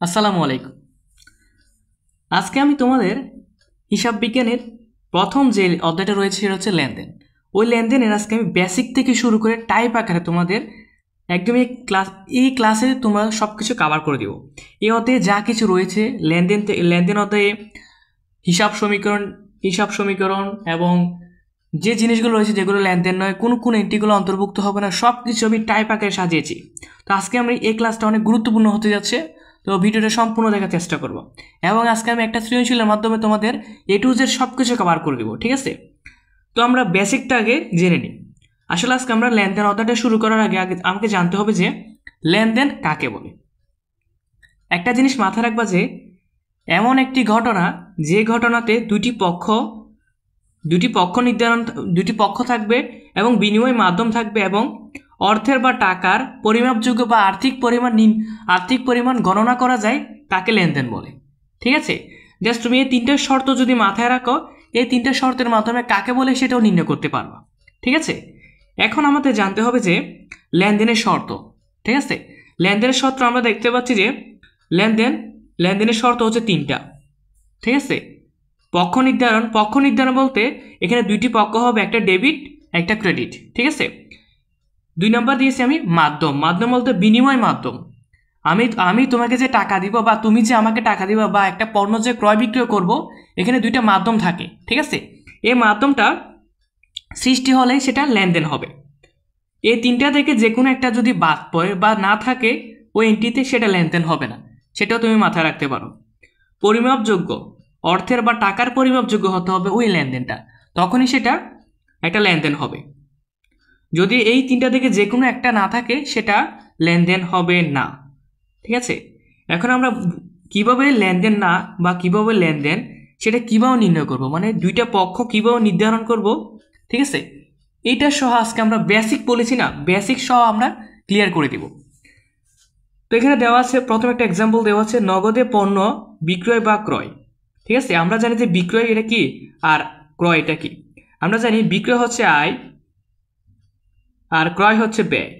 আসসালামু আলাইকুম। আজকে আমি তোমাদের হিসাব বিজ্ঞানের প্রথম যে অধ্যায়টা রয়েছে সেটা হচ্ছে লেনদেন। ওই লেনদেনের আজকে আমি বেসিক থেকে শুরু করে টাইপ আকারে তোমাদের একদম এই ক্লাসে তোমরা সব কিছু কভার করে দেবো। এই অধ্যায়ে যা কিছু রয়েছে লেনদেন অধ্যায়ে হিসাব সমীকরণ এবং যে জিনিসগুলো রয়েছে যেগুলো লেনদেন নয়, কোন কোন এন্ট্রিগুলো অন্তর্ভুক্ত হবে না, সব কিছু আমি টাইপ আকারে সাজিয়েছি। তো আজকে আমি এই ক্লাসটা অনেক গুরুত্বপূর্ণ হতে যাচ্ছে। তো ভিডিওটা সম্পূর্ণ দেখার চেষ্টা করব এবং আজকে আমি একটা সৃজনশীলের মাধ্যমে তোমাদের A to Z সব কিছু কভার করে দেবো, ঠিক আছে? তো আমরা বেসিকটা আগে জেনে নিই। আসলে আজকে আমরা লেনদেন অধ্যায়টা শুরু করার আগে আগে আমাকে জানতে হবে যে লেনদেন কাকে বলে। একটা জিনিস মাথায় রাখবা যে এমন একটি ঘটনা যে ঘটনাতে দুটি পক্ষ থাকবে এবং বিনিময় মাধ্যম থাকবে এবং অর্থের বা টাকার পরিমাপযোগ্য বা আর্থিক পরিমাণ গণনা করা যায়, তাকে লেনদেন বলে। ঠিক আছে? জাস্ট তুমি এই তিনটে শর্ত যদি মাথায় রাখো, এই তিনটে শর্তের মাধ্যমে কাকে বলে সেটাও নির্ণয় করতে পারবা। ঠিক আছে? এখন আমাদের জানতে হবে যে লেনদেনের শর্ত। ঠিক আছে? লেনদেনের শর্ত আমরা দেখতে পাচ্ছি যে লেনদেনের শর্ত হচ্ছে তিনটা। ঠিক আছে? পক্ষ নির্ধারণ বলতে এখানে দুইটি পক্ষ হবে, একটা ডেবিট একটা ক্রেডিট। ঠিক আছে? 2 নম্বর দিয়েছি আমি মাধ্যম বলতে বিনিময় মাধ্যম। আমি তোমাকে যে টাকা দিব বা তুমি যে আমাকে টাকা দিবা বা একটা পণ্য যে ক্রয় বিক্রয় করব, এখানে দুইটা মাধ্যম থাকে। ঠিক আছে? এই মাধ্যমটা সৃষ্টি হলে সেটা লেনদেন হবে। এই তিনটা থেকে যে কোনো একটা যদি বাদ পড়ে বা না থাকে ওই এন্ট্রিতে, সেটা লেনদেন হবে না। সেটাও তুমি মাথায় রাখতে পারো। পরিমাপযোগ্য, অর্থের বা টাকার পরিমাপযোগ্য হতে হবে ওই লেনদেনটা, তখনই সেটা একটা লেনদেন হবে। যদি এই তিনটা থেকে যে কোনো একটা না থাকে সেটা লেনদেন হবে না। ঠিক আছে? এখন আমরা কিভাবে লেনদেন না বা কিভাবে লেনদেন সেটা কিভাবে নির্ণয় করব, মানে দুইটা পক্ষ কিভাবে নির্ধারণ করব, ঠিক আছে, এইটা সহ আজকে আমরা বেসিক বলেছি না, বেসিক সহ আমরা ক্লিয়ার করে দিব। তো এখানে দেওয়া আছে, প্রথম একটা এক্সাম্পল দেওয়া আছে, নগদে পণ্য বিক্রয় বা ক্রয়। ঠিক আছে? আমরা জানি যে বিক্রয় এটা কি আর ক্রয় এটা কি। আমরা জানি বিক্রয় হচ্ছে আয় আর ক্রয় হচ্ছে ব্যয়।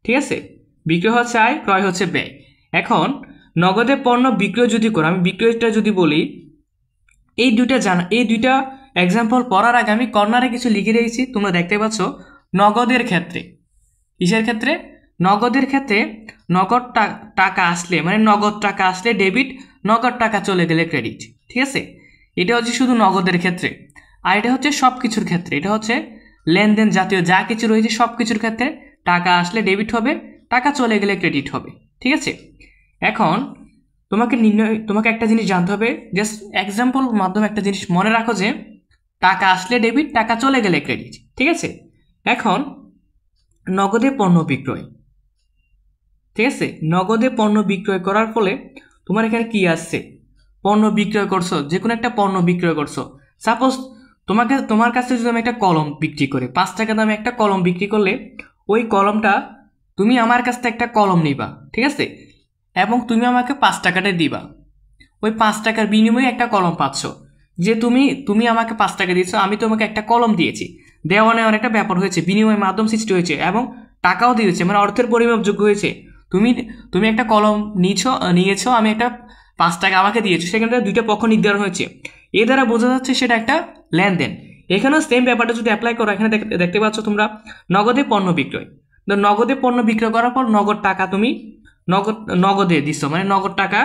ঠিক আছে? বিক্রয় হচ্ছে আয়, ক্রয় হচ্ছে ব্যয়। এখন নগদে পণ্য বিক্রয় যদি করো, আমি বিক্রয়টা যদি বলি, এই দুইটা এক্সাম্পল পড়ার আগে আমি কর্নারে কিছু লিখে রেখেছি, তোমরা দেখতে পাচ্ছ। নগদের ক্ষেত্রে, কিসের ক্ষেত্রে? নগদের ক্ষেত্রে টাকা আসলে, মানে নগদ টাকা আসলে ডেবিট, নগদ টাকা চলে গেলে ক্রেডিট। ঠিক আছে? এটা হচ্ছে শুধু নগদের ক্ষেত্রে। আর এটা হচ্ছে সব কিছুর ক্ষেত্রে, এটা হচ্ছে লেনদেন জাতীয় যা কিছু রয়েছে সব কিছুর ক্ষেত্রে টাকা আসলে ডেবিট হবে, টাকা চলে গেলে ক্রেডিট হবে। ঠিক আছে? এখন তোমাকে একটা জিনিস জানতে হবে, জাস্ট এক্সাম্পল মাধ্যমে একটা জিনিস মনে রাখো যে টাকা আসলে ডেবিট, টাকা চলে গেলে ক্রেডিট। ঠিক আছে? এখন নগদে পণ্য বিক্রয়, ঠিক আছে, নগদে পণ্য বিক্রয় করার ফলে তোমার এখানে কি আসছে? পণ্য বিক্রয় করছো, যে কোনো একটা পণ্য বিক্রয় করছো। সাপোজ তোমার কাছে যদি আমি একটা কলম বিক্রি করি, 5 টাকা দামে একটা কলম বিক্রি করলে, ওই কলমটা তুমি আমার কাছ থেকে একটা কলম নিবা, ঠিক আছে, এবং তুমি আমাকে 5 টাকাটাই দিবা। ওই 5 টাকার বিনিময়ে একটা কলম পাচ্ছ। যে তুমি আমাকে 5 টাকা দিয়েছো, আমি তোমাকে একটা কলম দিয়েছি, দেওয়া নেওয়ার একটা ব্যাপার হয়েছে, বিনিময় মাধ্যম সৃষ্টি হয়েছে এবং টাকাও দিয়েছে, মানে অর্থের পরিমাপযোগ্য হয়েছে। তুমি তুমি একটা কলম নিয়েছো, আমি একটা 5 টাকা আমাকে দিয়েছো, সেখান থেকে দুইটা পক্ষ নির্ধারণ হয়েছে। এ দ্বারা বোঝা যাচ্ছে সেটা একটা লেনদেন। এখানেও সেম ব্যাপারটা যদি অ্যাপ্লাই করো, এখানে দেখতে পাচ্ছ তোমরা নগদে পণ্য বিক্রয়। নগদে পণ্য বিক্রয় করার পর নগদ টাকা তুমি নগদে দিছো, মানে নগদ টাকা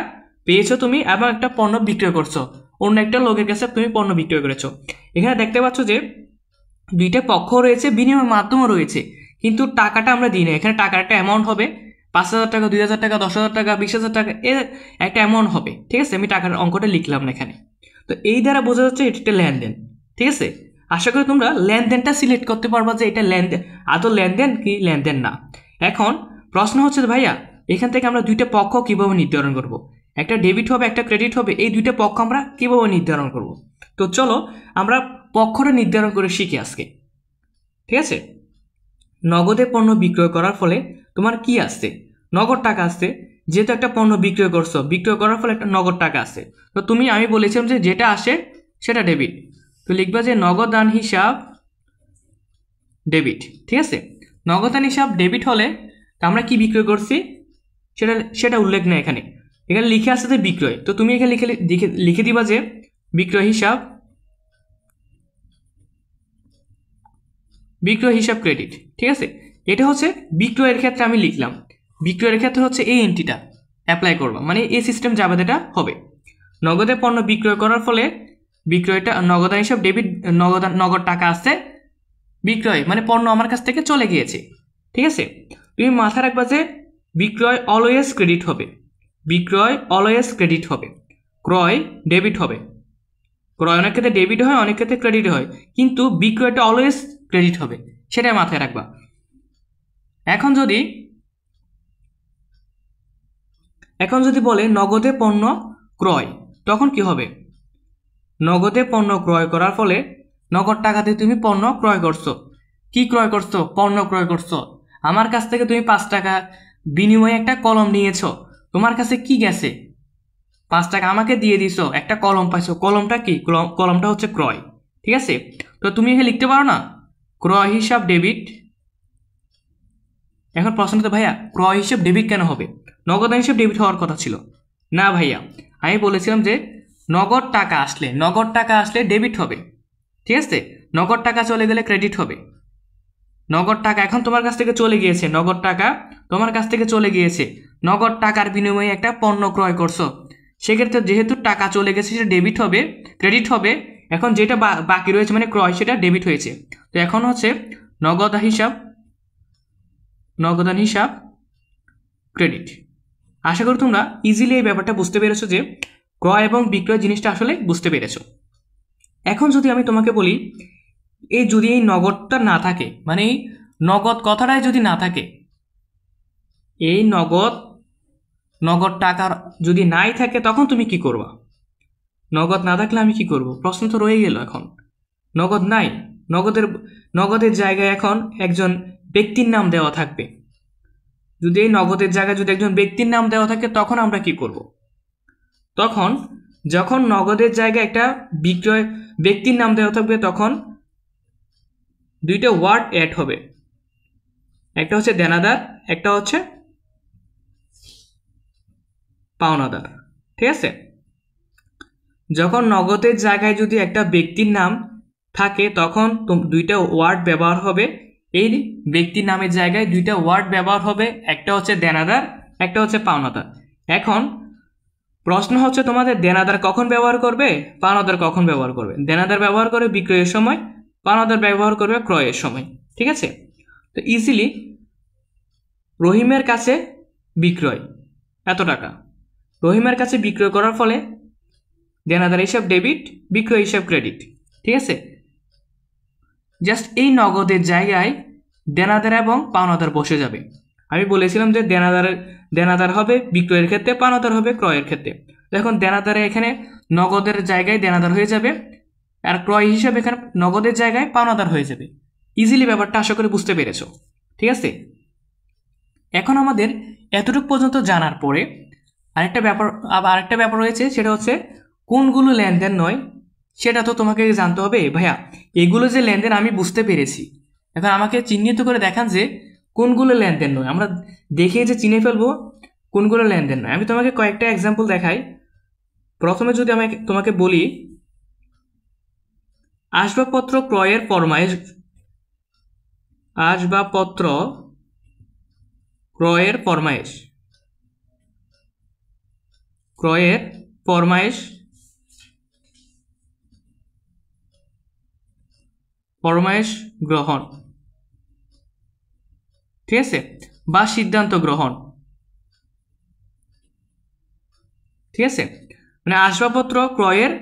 পেয়েছো তুমি এবং একটা পণ্য বিক্রয় করছো, অন্য একটা লোকের কাছে তুমি পণ্য বিক্রয় করেছো। এখানে দেখতে পাচ্ছ যে দুইটা পক্ষ রয়েছে, বিনিময় মাধ্যমও রয়েছে, কিন্তু টাকাটা আমরা দিই না। এখানে টাকার একটা অ্যামাউন্ট হবে, 5,000 টাকা, 2,000 টাকা, 10,000 টাকা, 20,000 টাকা, এর একটা অ্যামাউন্ট হবে। ঠিক আছে? আমি টাকার অঙ্কটা লিখলাম না এখানে। তো এই দ্বারা বোঝা যাচ্ছে এটা একটা লেনদেন। ঠিক আছে? আশা করি তোমরা লেনদেনটা সিলেক্ট করতে পারবা যে এটা লেনদেন, আদৌ লেনদেন কি লেনদেন না। এখন প্রশ্ন হচ্ছে ভাইয়া, এখান থেকে আমরা দুইটা পক্ষ কিভাবে নির্ধারণ করব? একটা ডেবিট হবে, একটা ক্রেডিট হবে, এই দুইটা পক্ষ আমরা কিভাবে নির্ধারণ করব? তো চলো আমরা পক্ষটা নির্ধারণ করে শিখি আজকে। ঠিক আছে? নগদে পণ্য বিক্রয় করার ফলে তোমার কি আসছে? নগদ টাকা আসছে। যেহেতু একটা পণ্য বিক্রয় করছো, বিক্রয় করার ফলে একটা নগদ টাকা আসছে। তো আমি বলেছিলাম যে যেটা আসে সেটা ডেবিট, তো লিখবা যে নগদান হিসাব ডেবিট। ঠিক আছে? নগদান হিসাব ডেবিট হলে আমরা কি বিক্রয় করছি সেটা সেটা উল্লেখ নেই এখানে। এখানে লিখে আসছে যে বিক্রয়, তো তুমি এখানে লিখে দিবা যে বিক্রয় হিসাব ক্রেডিট। ঠিক আছে, এটা হচ্ছে বিক্রয়ের ক্ষেত্রে আমি লিখলাম। বিক্রয়ের ক্ষেত্রে হচ্ছে এই এন্ট্রিটা অ্যাপ্লাই করবা, মানে এই সিস্টেম জাভাতেটা হবে। নগদে পণ্য বিক্রয় করার ফলে বিক্রয়টা নগদান হিসাব ডেবিট, নগদ টাকা আসছে, বিক্রয় মানে পণ্য আমার কাছ থেকে চলে গিয়েছে। ঠিক আছে, তুমি মাথায় রাখবা যে বিক্রয় অলওয়েজ ক্রেডিট হবে, বিক্রয় অলওয়েজ ক্রেডিট হবে, ক্রয় ডেবিট হবে। ক্রয় অনেক ক্ষেত্রে ডেবিট হয়, অনেক ক্ষেত্রে ক্রেডিট হয়, কিন্তু বিক্রয়টা অলওয়েজ ক্রেডিট হবে, সেটাই মাথায় রাখবা। এখন যদি বলে নগদে পণ্য ক্রয়, তখন কি হবে? নগদে পণ্য ক্রয় করার ফলে নগদ টাকা দিয়ে তুমি পণ্য ক্রয় করছো। কি ক্রয় করছো? পণ্য ক্রয় করছো। আমার কাছ থেকে তুমি 5 টাকা বিনিময়ে একটা কলম নিয়েছো, তোমার কাছে কি গেছে? 5 টাকা আমাকে দিয়ে দিছো, একটা কলম পাইছো। কলমটা কি? কলমটা হচ্ছে ক্রয়। ঠিক আছে, তো তুমি এখানে লিখতে পারো না ক্রয় হিসাব ডেবিট। এখন প্রশ্ন তো ভাইয়া ক্রয় হিসাব ডেবিট কেন হবে? নগদ হিসাব ডেবিট হওয়ার কথা ছিল না ভাইয়া। আমি বলেছিলাম যে নগদ টাকা আসলে ডেবিট হবে। ঠিক আছে, নগদ টাকা চলে গেলে ক্রেডিট হবে। নগদ টাকা এখন তোমার কাছ থেকে চলে গিয়েছে, নগদ টাকা তোমার কাছ থেকে চলে গিয়েছে, নগদ টাকার বিনিময়ে একটা পণ্য ক্রয় করছো, সেক্ষেত্রে যেহেতু টাকা চলে গেছে সেটা ডেবিট হবে, ক্রেডিট হবে। এখন যেটা বাকি রয়েছে মানে ক্রয়, সেটা ডেবিট হয়েছে। তো এখন হচ্ছে নগদান হিসাব ক্রেডিট। আশা করি তোমরা ইজিলি এই ব্যাপারটা বুঝতে পেরেছো যে ক্রয় এবং বিক্রয় জিনিসটা আসলে বুঝতে পেরেছো। এখন যদি আমি তোমাকে বলি যদি এই নগদটা না থাকে, মানে এই নগদ কথাটাই যদি না থাকে, এই নগদ টাকার যদি নাই থাকে, তখন তুমি কি করবা? নগদ না থাকলে আমি কি করব? প্রশ্ন তো রয়ে গেল। এখন নগদ নাই, নগদের জায়গায় এখন একজন ব্যক্তির নাম দেওয়া থাকবে। যদি এই নগদের জায়গায় যদি একজন ব্যক্তির নাম দেওয়া থাকে, তখন আমরা কি করব? তখন যখন নগদের জায়গায় একটা ব্যক্তির নাম দেওয়া থাকবে, তখন দুইটা ওয়ার্ড অ্যাড হবে, একটা হচ্ছে দেনাদার, একটা হচ্ছে পাওনাদার। ঠিক আছে, যখন নগদের জায়গায় যদি একটা ব্যক্তির নাম থাকে, তখন দুইটা ওয়ার্ড ব্যবহার হবে। এই ব্যক্তির নামের জায়গায় দুইটা ওয়ার্ড ব্যবহার হবে, একটা হচ্ছে দেনাদার, একটা হচ্ছে পাওনাদার। এখন প্রশ্ন হচ্ছে তোমাদের দেনাদার কখন ব্যবহার করবে, পাওনাদার কখন ব্যবহার করবে? দেনাদার ব্যবহার করে বিক্রয়ের সময়, পাওনাদার ব্যবহার করবে ক্রয়ের সময়। ঠিক আছে, তো ইজিলি রহিমের কাছে বিক্রয় এত টাকা, রহিমের কাছে বিক্রয় করার ফলে দেনাদার হিসাব ডেবিট, বিক্রয় হিসাব ক্রেডিট। ঠিক আছে, জাস্ট এই নগদের জায়গায় দেনাদার এবং পাওনাদার বসে যাবে। আমি বলেছিলাম যে দেনাদার হবে বিক্রয়ের ক্ষেত্রে, পাওনাদার হবে ক্রয়ের ক্ষেত্রে। এখন দেনাদারে এখানে নগদের জায়গায় দেনাদার হয়ে যাবে, আর ক্রয় হিসাবে এখানে নগদের জায়গায় পাওনাদার হয়ে যাবে। ইজিলি ব্যাপারটা আশা করি বুঝতে পেরেছো। ঠিক আছে, এখন আমাদের এতটুকু পর্যন্ত জানার পরে আরেকটা ব্যাপার রয়েছে, সেটা হচ্ছে কোনগুলো লেনদেন নয়, সেটা তো তোমাকে জানতে হবে। ভাইয়া এগুলো যে লেনদেন আমি বুঝতে পেরেছি, এখন আমাকে চিহ্নিত করে দেখান যে কোনগুলো লেনদেন নয়। আমরা দেখে যে চিনে ফেলবো কোনগুলো লেনদেন নয়। আমি তোমাকে কয়েকটা এক্সাম্পল দেখাই। প্রথমে যদি আমি তোমাকে বলি আসবাবপত্র ক্রয়ের ফরমাইশ, আসবাবপত্র ক্রয়ের ফরমাইশ গ্রহণ, ঠিক আছে, বা সিদ্ধান্ত গ্রহণ। ঠিক আছে, মানে আসবাবপত্র ক্রয়ের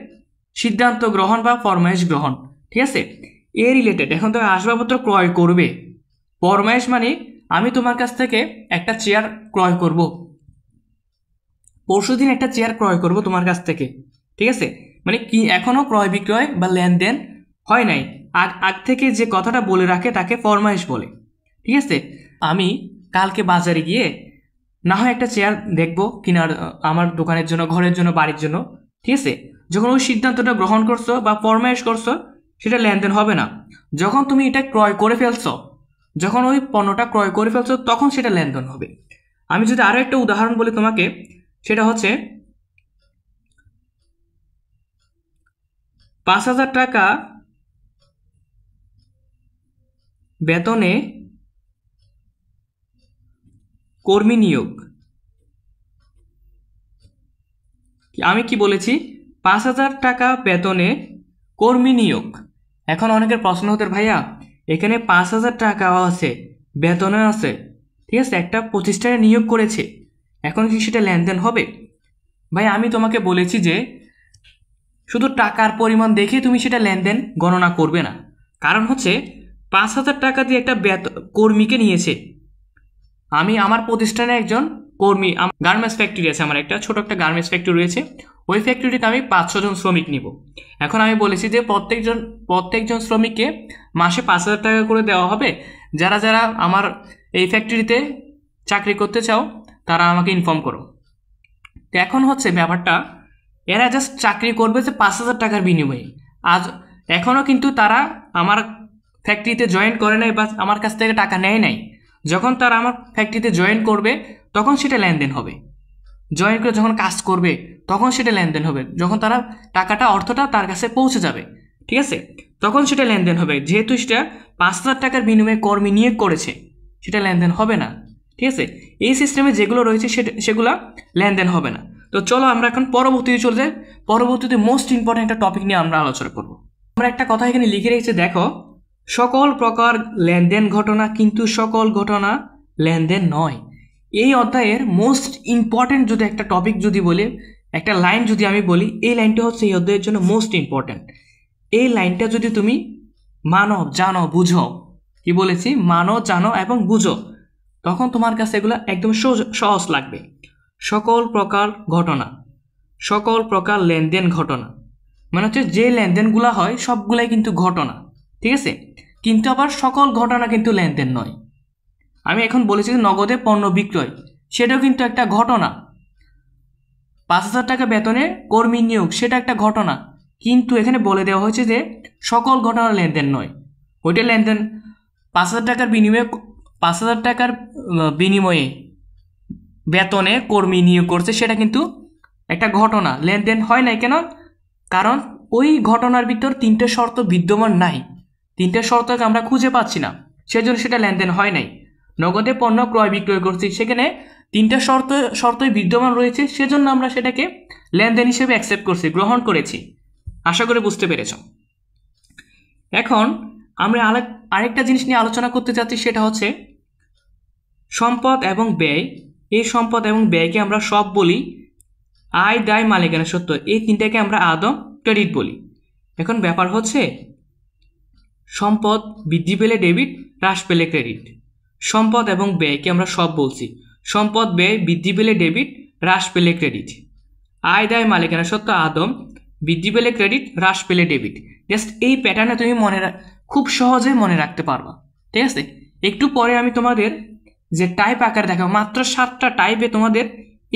সিদ্ধান্ত গ্রহণ বা ফরমাইশ গ্রহণ। ঠিক আছে, এ রিলেটেড। এখন তুমি আসবাবপত্র ক্রয় করবে, ফরমাইশ মানে আমি তোমার কাছ থেকে একটা চেয়ার ক্রয় করব, পরশুদিন একটা চেয়ার ক্রয় করব তোমার কাছ থেকে। ঠিক আছে, মানে কি এখনো ক্রয় বিক্রয় বা লেনদেন হয় নাই, আগ থেকে যে কথাটা বলে রাখে তাকে ফরমাইশ বলে। ঠিক আছে, আমি কালকে বাজারে গিয়ে না হয় একটা চেয়ার দেখবো কিনার আমার দোকানের জন্য, ঘরের জন্য, বাড়ির জন্য। ঠিক আছে, যখন ওই সিদ্ধান্তটা গ্রহণ করছো বা ফরমাইশ করছো, সেটা লেনদেন হবে না। যখন তুমি এটা ক্রয় করে ফেলছো, যখন ওই পণ্যটা ক্রয় করে ফেলছো, তখন সেটা লেনদেন হবে। আমি যদি আরও একটা উদাহরণ বলি তোমাকে, সেটা হচ্ছে 5,000 টাকা বেতনে কর্মী নিয়োগ। আমি কি বলেছি? 5,000 টাকা বেতনে কর্মী নিয়োগ। এখন অনেকের প্রশ্ন হতে ভাইয়া এখানে 5,000 টাকাও আছে, বেতনে আছে, ঠিক আছে, একটা প্রতিষ্ঠানে নিয়োগ করেছে, এখন কি সেটা লেনদেন হবে? ভাই আমি তোমাকে বলেছি যে শুধু টাকার পরিমাণ দেখে তুমি সেটা লেনদেন গণনা করবে না। কারণ হচ্ছে 5,000 টাকা দিয়ে একটা কর্মীকে নিয়েছে। আমি আমার প্রতিষ্ঠানে একজন কর্মী, গার্মেন্টস ফ্যাক্টরি আছে, আমার একটা ছোট একটা গার্মেন্টস ফ্যাক্টরি রয়েছে, ওই ফ্যাক্টরিতে আমি 500 জন শ্রমিক নিব। এখন আমি বলেছি যে প্রত্যেকজন শ্রমিককে মাসে 5,000 টাকা করে দেওয়া হবে। যারা যারা আমার এই ফ্যাক্টরিতে চাকরি করতে চাও তারা আমাকে ইনফর্ম করো। তো এখন হচ্ছে ব্যাপারটা, এরা জাস্ট চাকরি করবে যে 5,000 টাকার বিনিময়ে। আজ এখনও কিন্তু তারা আমার ফ্যাক্টরিতে জয়েন করে নাই বা আমার কাছ থেকে টাকা নেয় নাই। যখন তারা আমার ফ্যাক্টরিতে জয়েন করবে তখন সেটা লেনদেন হবে। জয়েন করে যখন কাজ করবে তখন সেটা লেনদেন হবে। যখন তারা অর্থটা তার কাছে পৌঁছে যাবে, ঠিক আছে, তখন সেটা লেনদেন হবে। যেহেতু সেটা 5,000 টাকার বিনিময়ে কর্মী নিয়োগ করেছে, সেটা লেনদেন হবে না, ঠিক আছে। এই সিস্টেমে যেগুলো রয়েছে সেগুলো লেনদেন হবে না। তো চলো আমরা এখন পরবর্তীতে চলে যাই। পরবর্তীতে মোস্ট ইম্পর্টেন্ট একটা টপিক নিয়ে আমরা আলোচনা করব। আমরা একটা কথা এখানে লিখে রেখেছি, দেখো, সকল প্রকার লেনদেন ঘটনা কিন্তু সকল ঘটনা লেনদেন নয়। এই অধ্যায়ের মোস্ট ইম্পর্টেন্ট যদি একটা টপিক যদি বলি, একটা লাইন যদি আমি বলি, এই লাইনটা হচ্ছে এই অধ্যায়ের জন্য মোস্ট ইম্পর্টেন্ট। এই লাইনটা যদি তুমি মানো, জানো, বুঝো, কি বলেছি, মানো, জানো এবং বুঝো, তখন তোমার কাছে এগুলো একদম সহজ লাগবে। সকল প্রকার ঘটনা, সকল প্রকার লেনদেন ঘটনা মানে হচ্ছে যে লেনদেনগুলো হয় সবগুলাই কিন্তু ঘটনা, ঠিক আছে, কিন্তু আবার সকল ঘটনা কিন্তু লেনদেন নয়। আমি এখন বলেছি যে নগদে পণ্য বিক্রয়, সেটাও কিন্তু একটা ঘটনা। 5,000 টাকা বেতনে কর্মী নিয়োগ, সেটা একটা ঘটনা, কিন্তু এখানে বলে দেওয়া হয়েছে যে সকল ঘটনা লেনদেন নয়। ওইটা লেনদেন 5,000 টাকার বিনিময়ে 5,000 টাকার বিনিময়ে বেতনে কর্মী নিয়োগ করছে, সেটা কিন্তু একটা ঘটনা, লেনদেন হয় নাই। কেন? কারণ ওই ঘটনার ভিতর 3টে শর্ত বিদ্যমান নাই, 3টে শর্তকে আমরা খুঁজে পাচ্ছি না, সেজন্য সেটা লেনদেন হয় নাই। নগদে পণ্য ক্রয় বিক্রয় করছি, সেখানে 3টে শর্তই বিদ্যমান রয়েছে, সেজন্য আমরা সেটাকে লেনদেন হিসেবে অ্যাকসেপ্ট করছি, গ্রহণ করেছি। আশা করি বুঝতে পেরেছ। এখন আমরা আরেকটা জিনিস নিয়ে আলোচনা করতে চাচ্ছি, সেটা হচ্ছে সম্পদ এবং ব্যয়। এই সম্পদ এবং ব্যয়কে আমরা সব বলি আয়, দায়, মালিকানা সত্ত্ব, এই 3টাকে আমরা আদম ক্রেডিট বলি। এখন ব্যাপার হচ্ছে সম্পদ বৃদ্ধি পেলে ডেবিট, হ্রাস পেলে ক্রেডিট। সম্পদ এবং ব্যয়কে আমরা সব বলছি, সম্পদ ব্যয় বৃদ্ধি পেলে ডেবিট, হ্রাস পেলে ক্রেডিট। আয়, দায়, মালিকানা সত্ত্ব আদম, বৃদ্ধি পেলে ক্রেডিট, হ্রাস পেলে ডেবিট। জাস্ট এই প্যাটার্নে তুমি খুব সহজে মনে রাখতে পারবা, ঠিক আছে। একটু পরে আমি তোমাদের যে টাইপ আকার দেখাবো, মাত্র 7টা টাইপে তোমাদের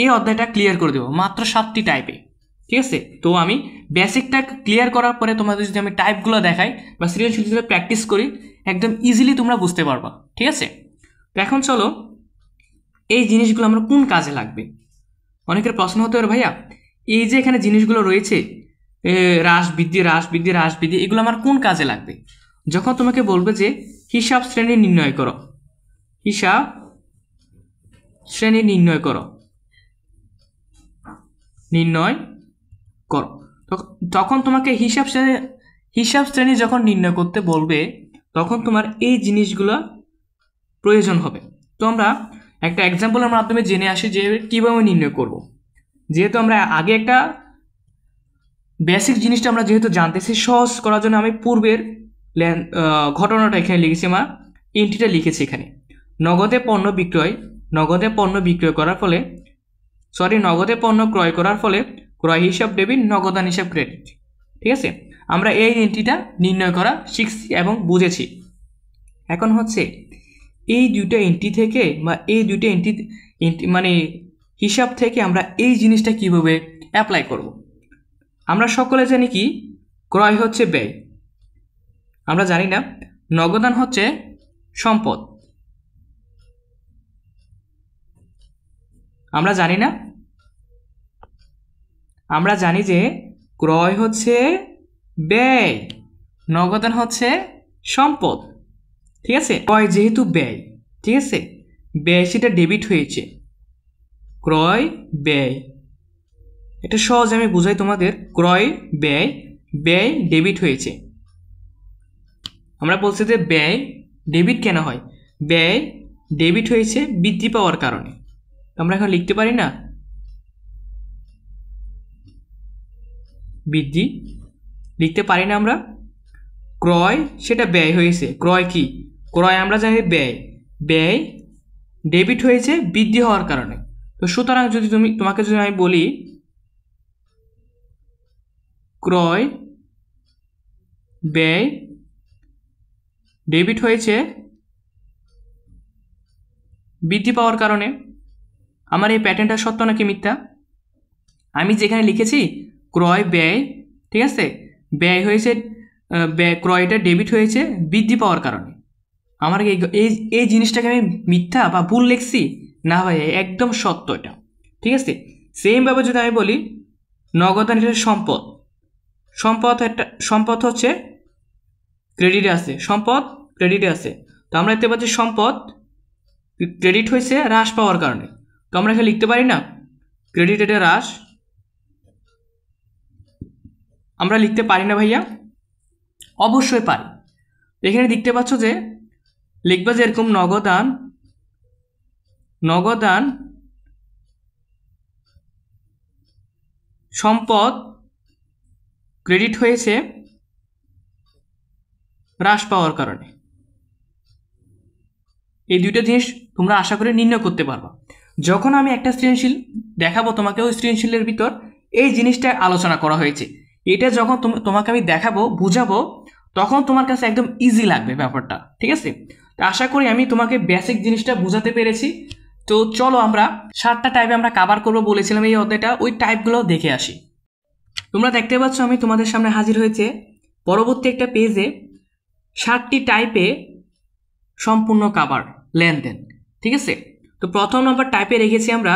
এই অধ্যায়টা ক্লিয়ার করে দেবো, মাত্র 7টি টাইপে, ঠিক আছে। তো আমি বেসিকটা ক্লিয়ার করার পরে তোমাদের যদি আমি টাইপগুলো দেখাই বা সৃজনশীল হিসেবে প্র্যাকটিস করি, একদম ইজিলি তোমরা বুঝতে পারবা, ঠিক আছে। তো এখন চলো এই জিনিসগুলো আমরা কোন কাজে লাগবে। অনেকের প্রশ্ন হতে পারে, ভাইয়া এই যে এখানে জিনিসগুলো রয়েছে হ্রাস বৃদ্ধি, হ্রাস বৃদ্ধি, হ্রাস বৃদ্ধি, এগুলো আমার কোন কাজে লাগবে? যখন তোমাকে বলবে যে হিসাব শ্রেণী নির্ণয় করো, হিসাব শ্রেণী নির্ণয় করো, তখন তোমাকে হিসাব শ্রেণী যখন নির্ণয় করতে বলবে, তখন তোমার এই জিনিসগুলো প্রয়োজন হবে। তো আমরা একটা এক্সাম্পলের মাধ্যমে জেনে আসি যে কীভাবে নির্ণয় করব। যেহেতু আমরা আগে একটা বেসিক জিনিসটা আমরা যেহেতু জানতেছি, সহজ করার জন্য আমি পূর্বের ঘটনাটা এখানে লিখেছি, আমার এন্ট্রিটা লিখেছি এখানে। নগদে পণ্য ক্রয় করার ফলে ক্রয় হিসাব ডেবিট, নগদান হিসাব ক্রেডিট, ঠিক আছে। আমরা এই এন্ট্রিটা নির্ণয় করা শিখছি এবং বুঝেছি। এখন হচ্ছে এই দুইটা এন্ট্রি থেকে বা এই দুইটা এন্ট্রি মানে হিসাব থেকে আমরা এই জিনিসটা কিভাবে অ্যাপ্লাই করব। আমরা সকলে জানি কি ক্রয় হচ্ছে ব্যয়, আমরা জানি না। নগদান হচ্ছে সম্পদ, আমরা জানি না। আমরা জানি যে ক্রয় হচ্ছে ব্যয়, নগদান হচ্ছে সম্পদ। ঠিক আছে, ক্রয় যেহেতু ব্যয়, ঠিক আছে, ব্যয় সেটা ডেবিট হয়েছে, ক্রয় ব্যয়। এটা সহজ আমি বুঝাই তোমাদের, ক্রয় ব্যয়, ব্যয় ডেবিট হয়েছে। আমরা বলছি যে ব্যয় ডেবিট কেন হয়, ব্যয় ডেবিট হয়েছে বৃদ্ধি পাওয়ার কারণে। আমরা এখন লিখতে পারি না, বৃদ্ধি লিখতে পারি না আমরা। ক্রয় সেটা ব্যয় হয়েছে, ক্রয় কি, ক্রয় আমরা জানি ব্যয়, ব্যয় ডেবিট হয়েছে বৃদ্ধি হওয়ার কারণে। তো সুতরাং যদি তোমাকে যদি আমি বলি ক্রয় ব্যয় ডেবিট হয়েছে বৃদ্ধি পাওয়ার কারণে, আমার এই প্যাটার্নটা সত্য নাকি মিথ্যা? আমি যেখানে লিখেছি ক্রয় ব্যয়, ঠিক আছে, ব্যয় হয়েছে, ক্রয়টা ডেবিট হয়েছে বৃদ্ধি পাওয়ার কারণে, আমার এই জিনিসটাকে আমি মিথ্যা বা ভুল লিখছি না ভাই, একদম সত্য এটা। ঠিক আছে, সেমভাবে যদি আমি বলি নগদান এটা সম্পদ, সম্পদ হচ্ছে ক্রেডিটে আছে, সম্পদ ক্রেডিটে আছে। তো আমরা দেখতে পাচ্ছি সম্পদ ক্রেডিট হয়েছে হ্রাস পাওয়ার কারণে। তো আমরা এখানে লিখতে পারি না ক্রেডিট এটা হ্রাস, আমরা লিখতে পারি না ভাইয়া? অবশ্যই পারি। এখানে দেখতে পাচ্ছ যে লিখবা যে এরকম নগদান সম্পদ ক্রেডিট হয়েছে হ্রাস পাওয়ার কারণে। এই দুইটা জিনিস তোমরা আশা করে নির্ণয় করতে পারবা। যখন আমি একটা সৃজনশীল দেখাবো তোমাকে, ওই সৃজনশীলের ভিতর এই জিনিসটা আলোচনা করা হয়েছে, এটা যখন তোমাকে আমি দেখাবো, বুঝাবো, তখন তোমার কাছে একদম ইজি লাগবে ব্যাপারটা। ঠিক আছে, তো আশা করি আমি তোমাকে বেসিক জিনিসটা বুঝাতে পেরেছি। তো চলো আমরা 7টা টাইপে আমরা কভার করবো বলেছিলাম এই অধ্যায়টা, ওই টাইপগুলো দেখে আসি। তোমরা দেখতে পাচ্ছ আমি তোমাদের সামনে হাজির হয়েছে পরবর্তী একটা পেজে 7টি টাইপে সম্পূর্ণ কভার লেনদেন। ঠিক আছে, তো প্রথম নম্বর টাইপে রেখেছি আমরা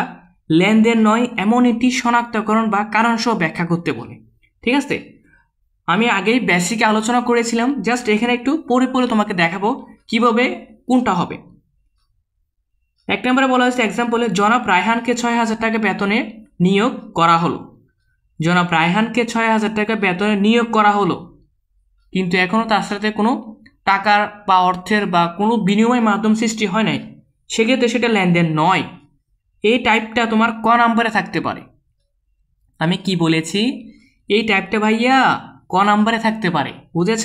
লেনদেন নয় এমন একটি শনাক্তকরণ বা কারণসহ ব্যাখ্যা করতে বলে। ঠিক আছে, আমি আগেই বেসিক আলোচনা করেছিলাম, জাস্ট এখানে একটু পড়ে তোমাকে দেখাবো কিভাবে কোনটা হবে। 1 নম্বরে বলা হয়েছে এক্সাম্পলে জনাব রায়হানকে 6,000 টাকা বেতনে নিয়োগ করা হলো। জনাব রায়হানকে 6,000 টাকা বেতনে নিয়োগ করা হলো, কিন্তু এখনো তার সাথে কোনো টাকার বা অর্থের বা কোনো বিনিময় মাধ্যম সৃষ্টি হয় নাই, সেক্ষেত্রে সেটা লেনদেন নয়। এই টাইপটা তোমার ক নাম্বারে থাকতে পারে? আমি কি বলেছি, এই টাইপটা ভাইয়া ক নাম্বারে থাকতে পারে, বুঝেছ?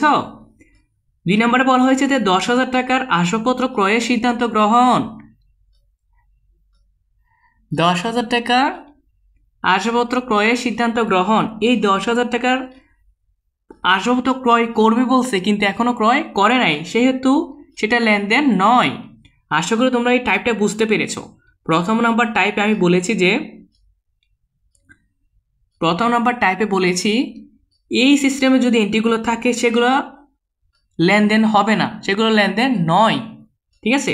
2 নম্বরে বলা হয়েছে যে 10,000 টাকার আসবাবপত্র ক্রয়ের সিদ্ধান্ত গ্রহণ। 10,000 টাকার আসবাবপত্র ক্রয়ের সিদ্ধান্ত গ্রহণ, এই 10,000 টাকার আসবাবপত্র ক্রয় করবে বলছে, কিন্তু এখনো ক্রয় করে নাই, সেহেতু সেটা লেনদেন নয়। আশা করি তোমরা এই টাইপটা বুঝতে পেরেছো। প্রথম নাম্বার টাইপে আমি বলেছি যে এই সিস্টেমে যদি এন্ট্রিগুলো থাকে সেগুলো লেনদেন হবে না, সেগুলো লেনদেন নয়। ঠিক আছে,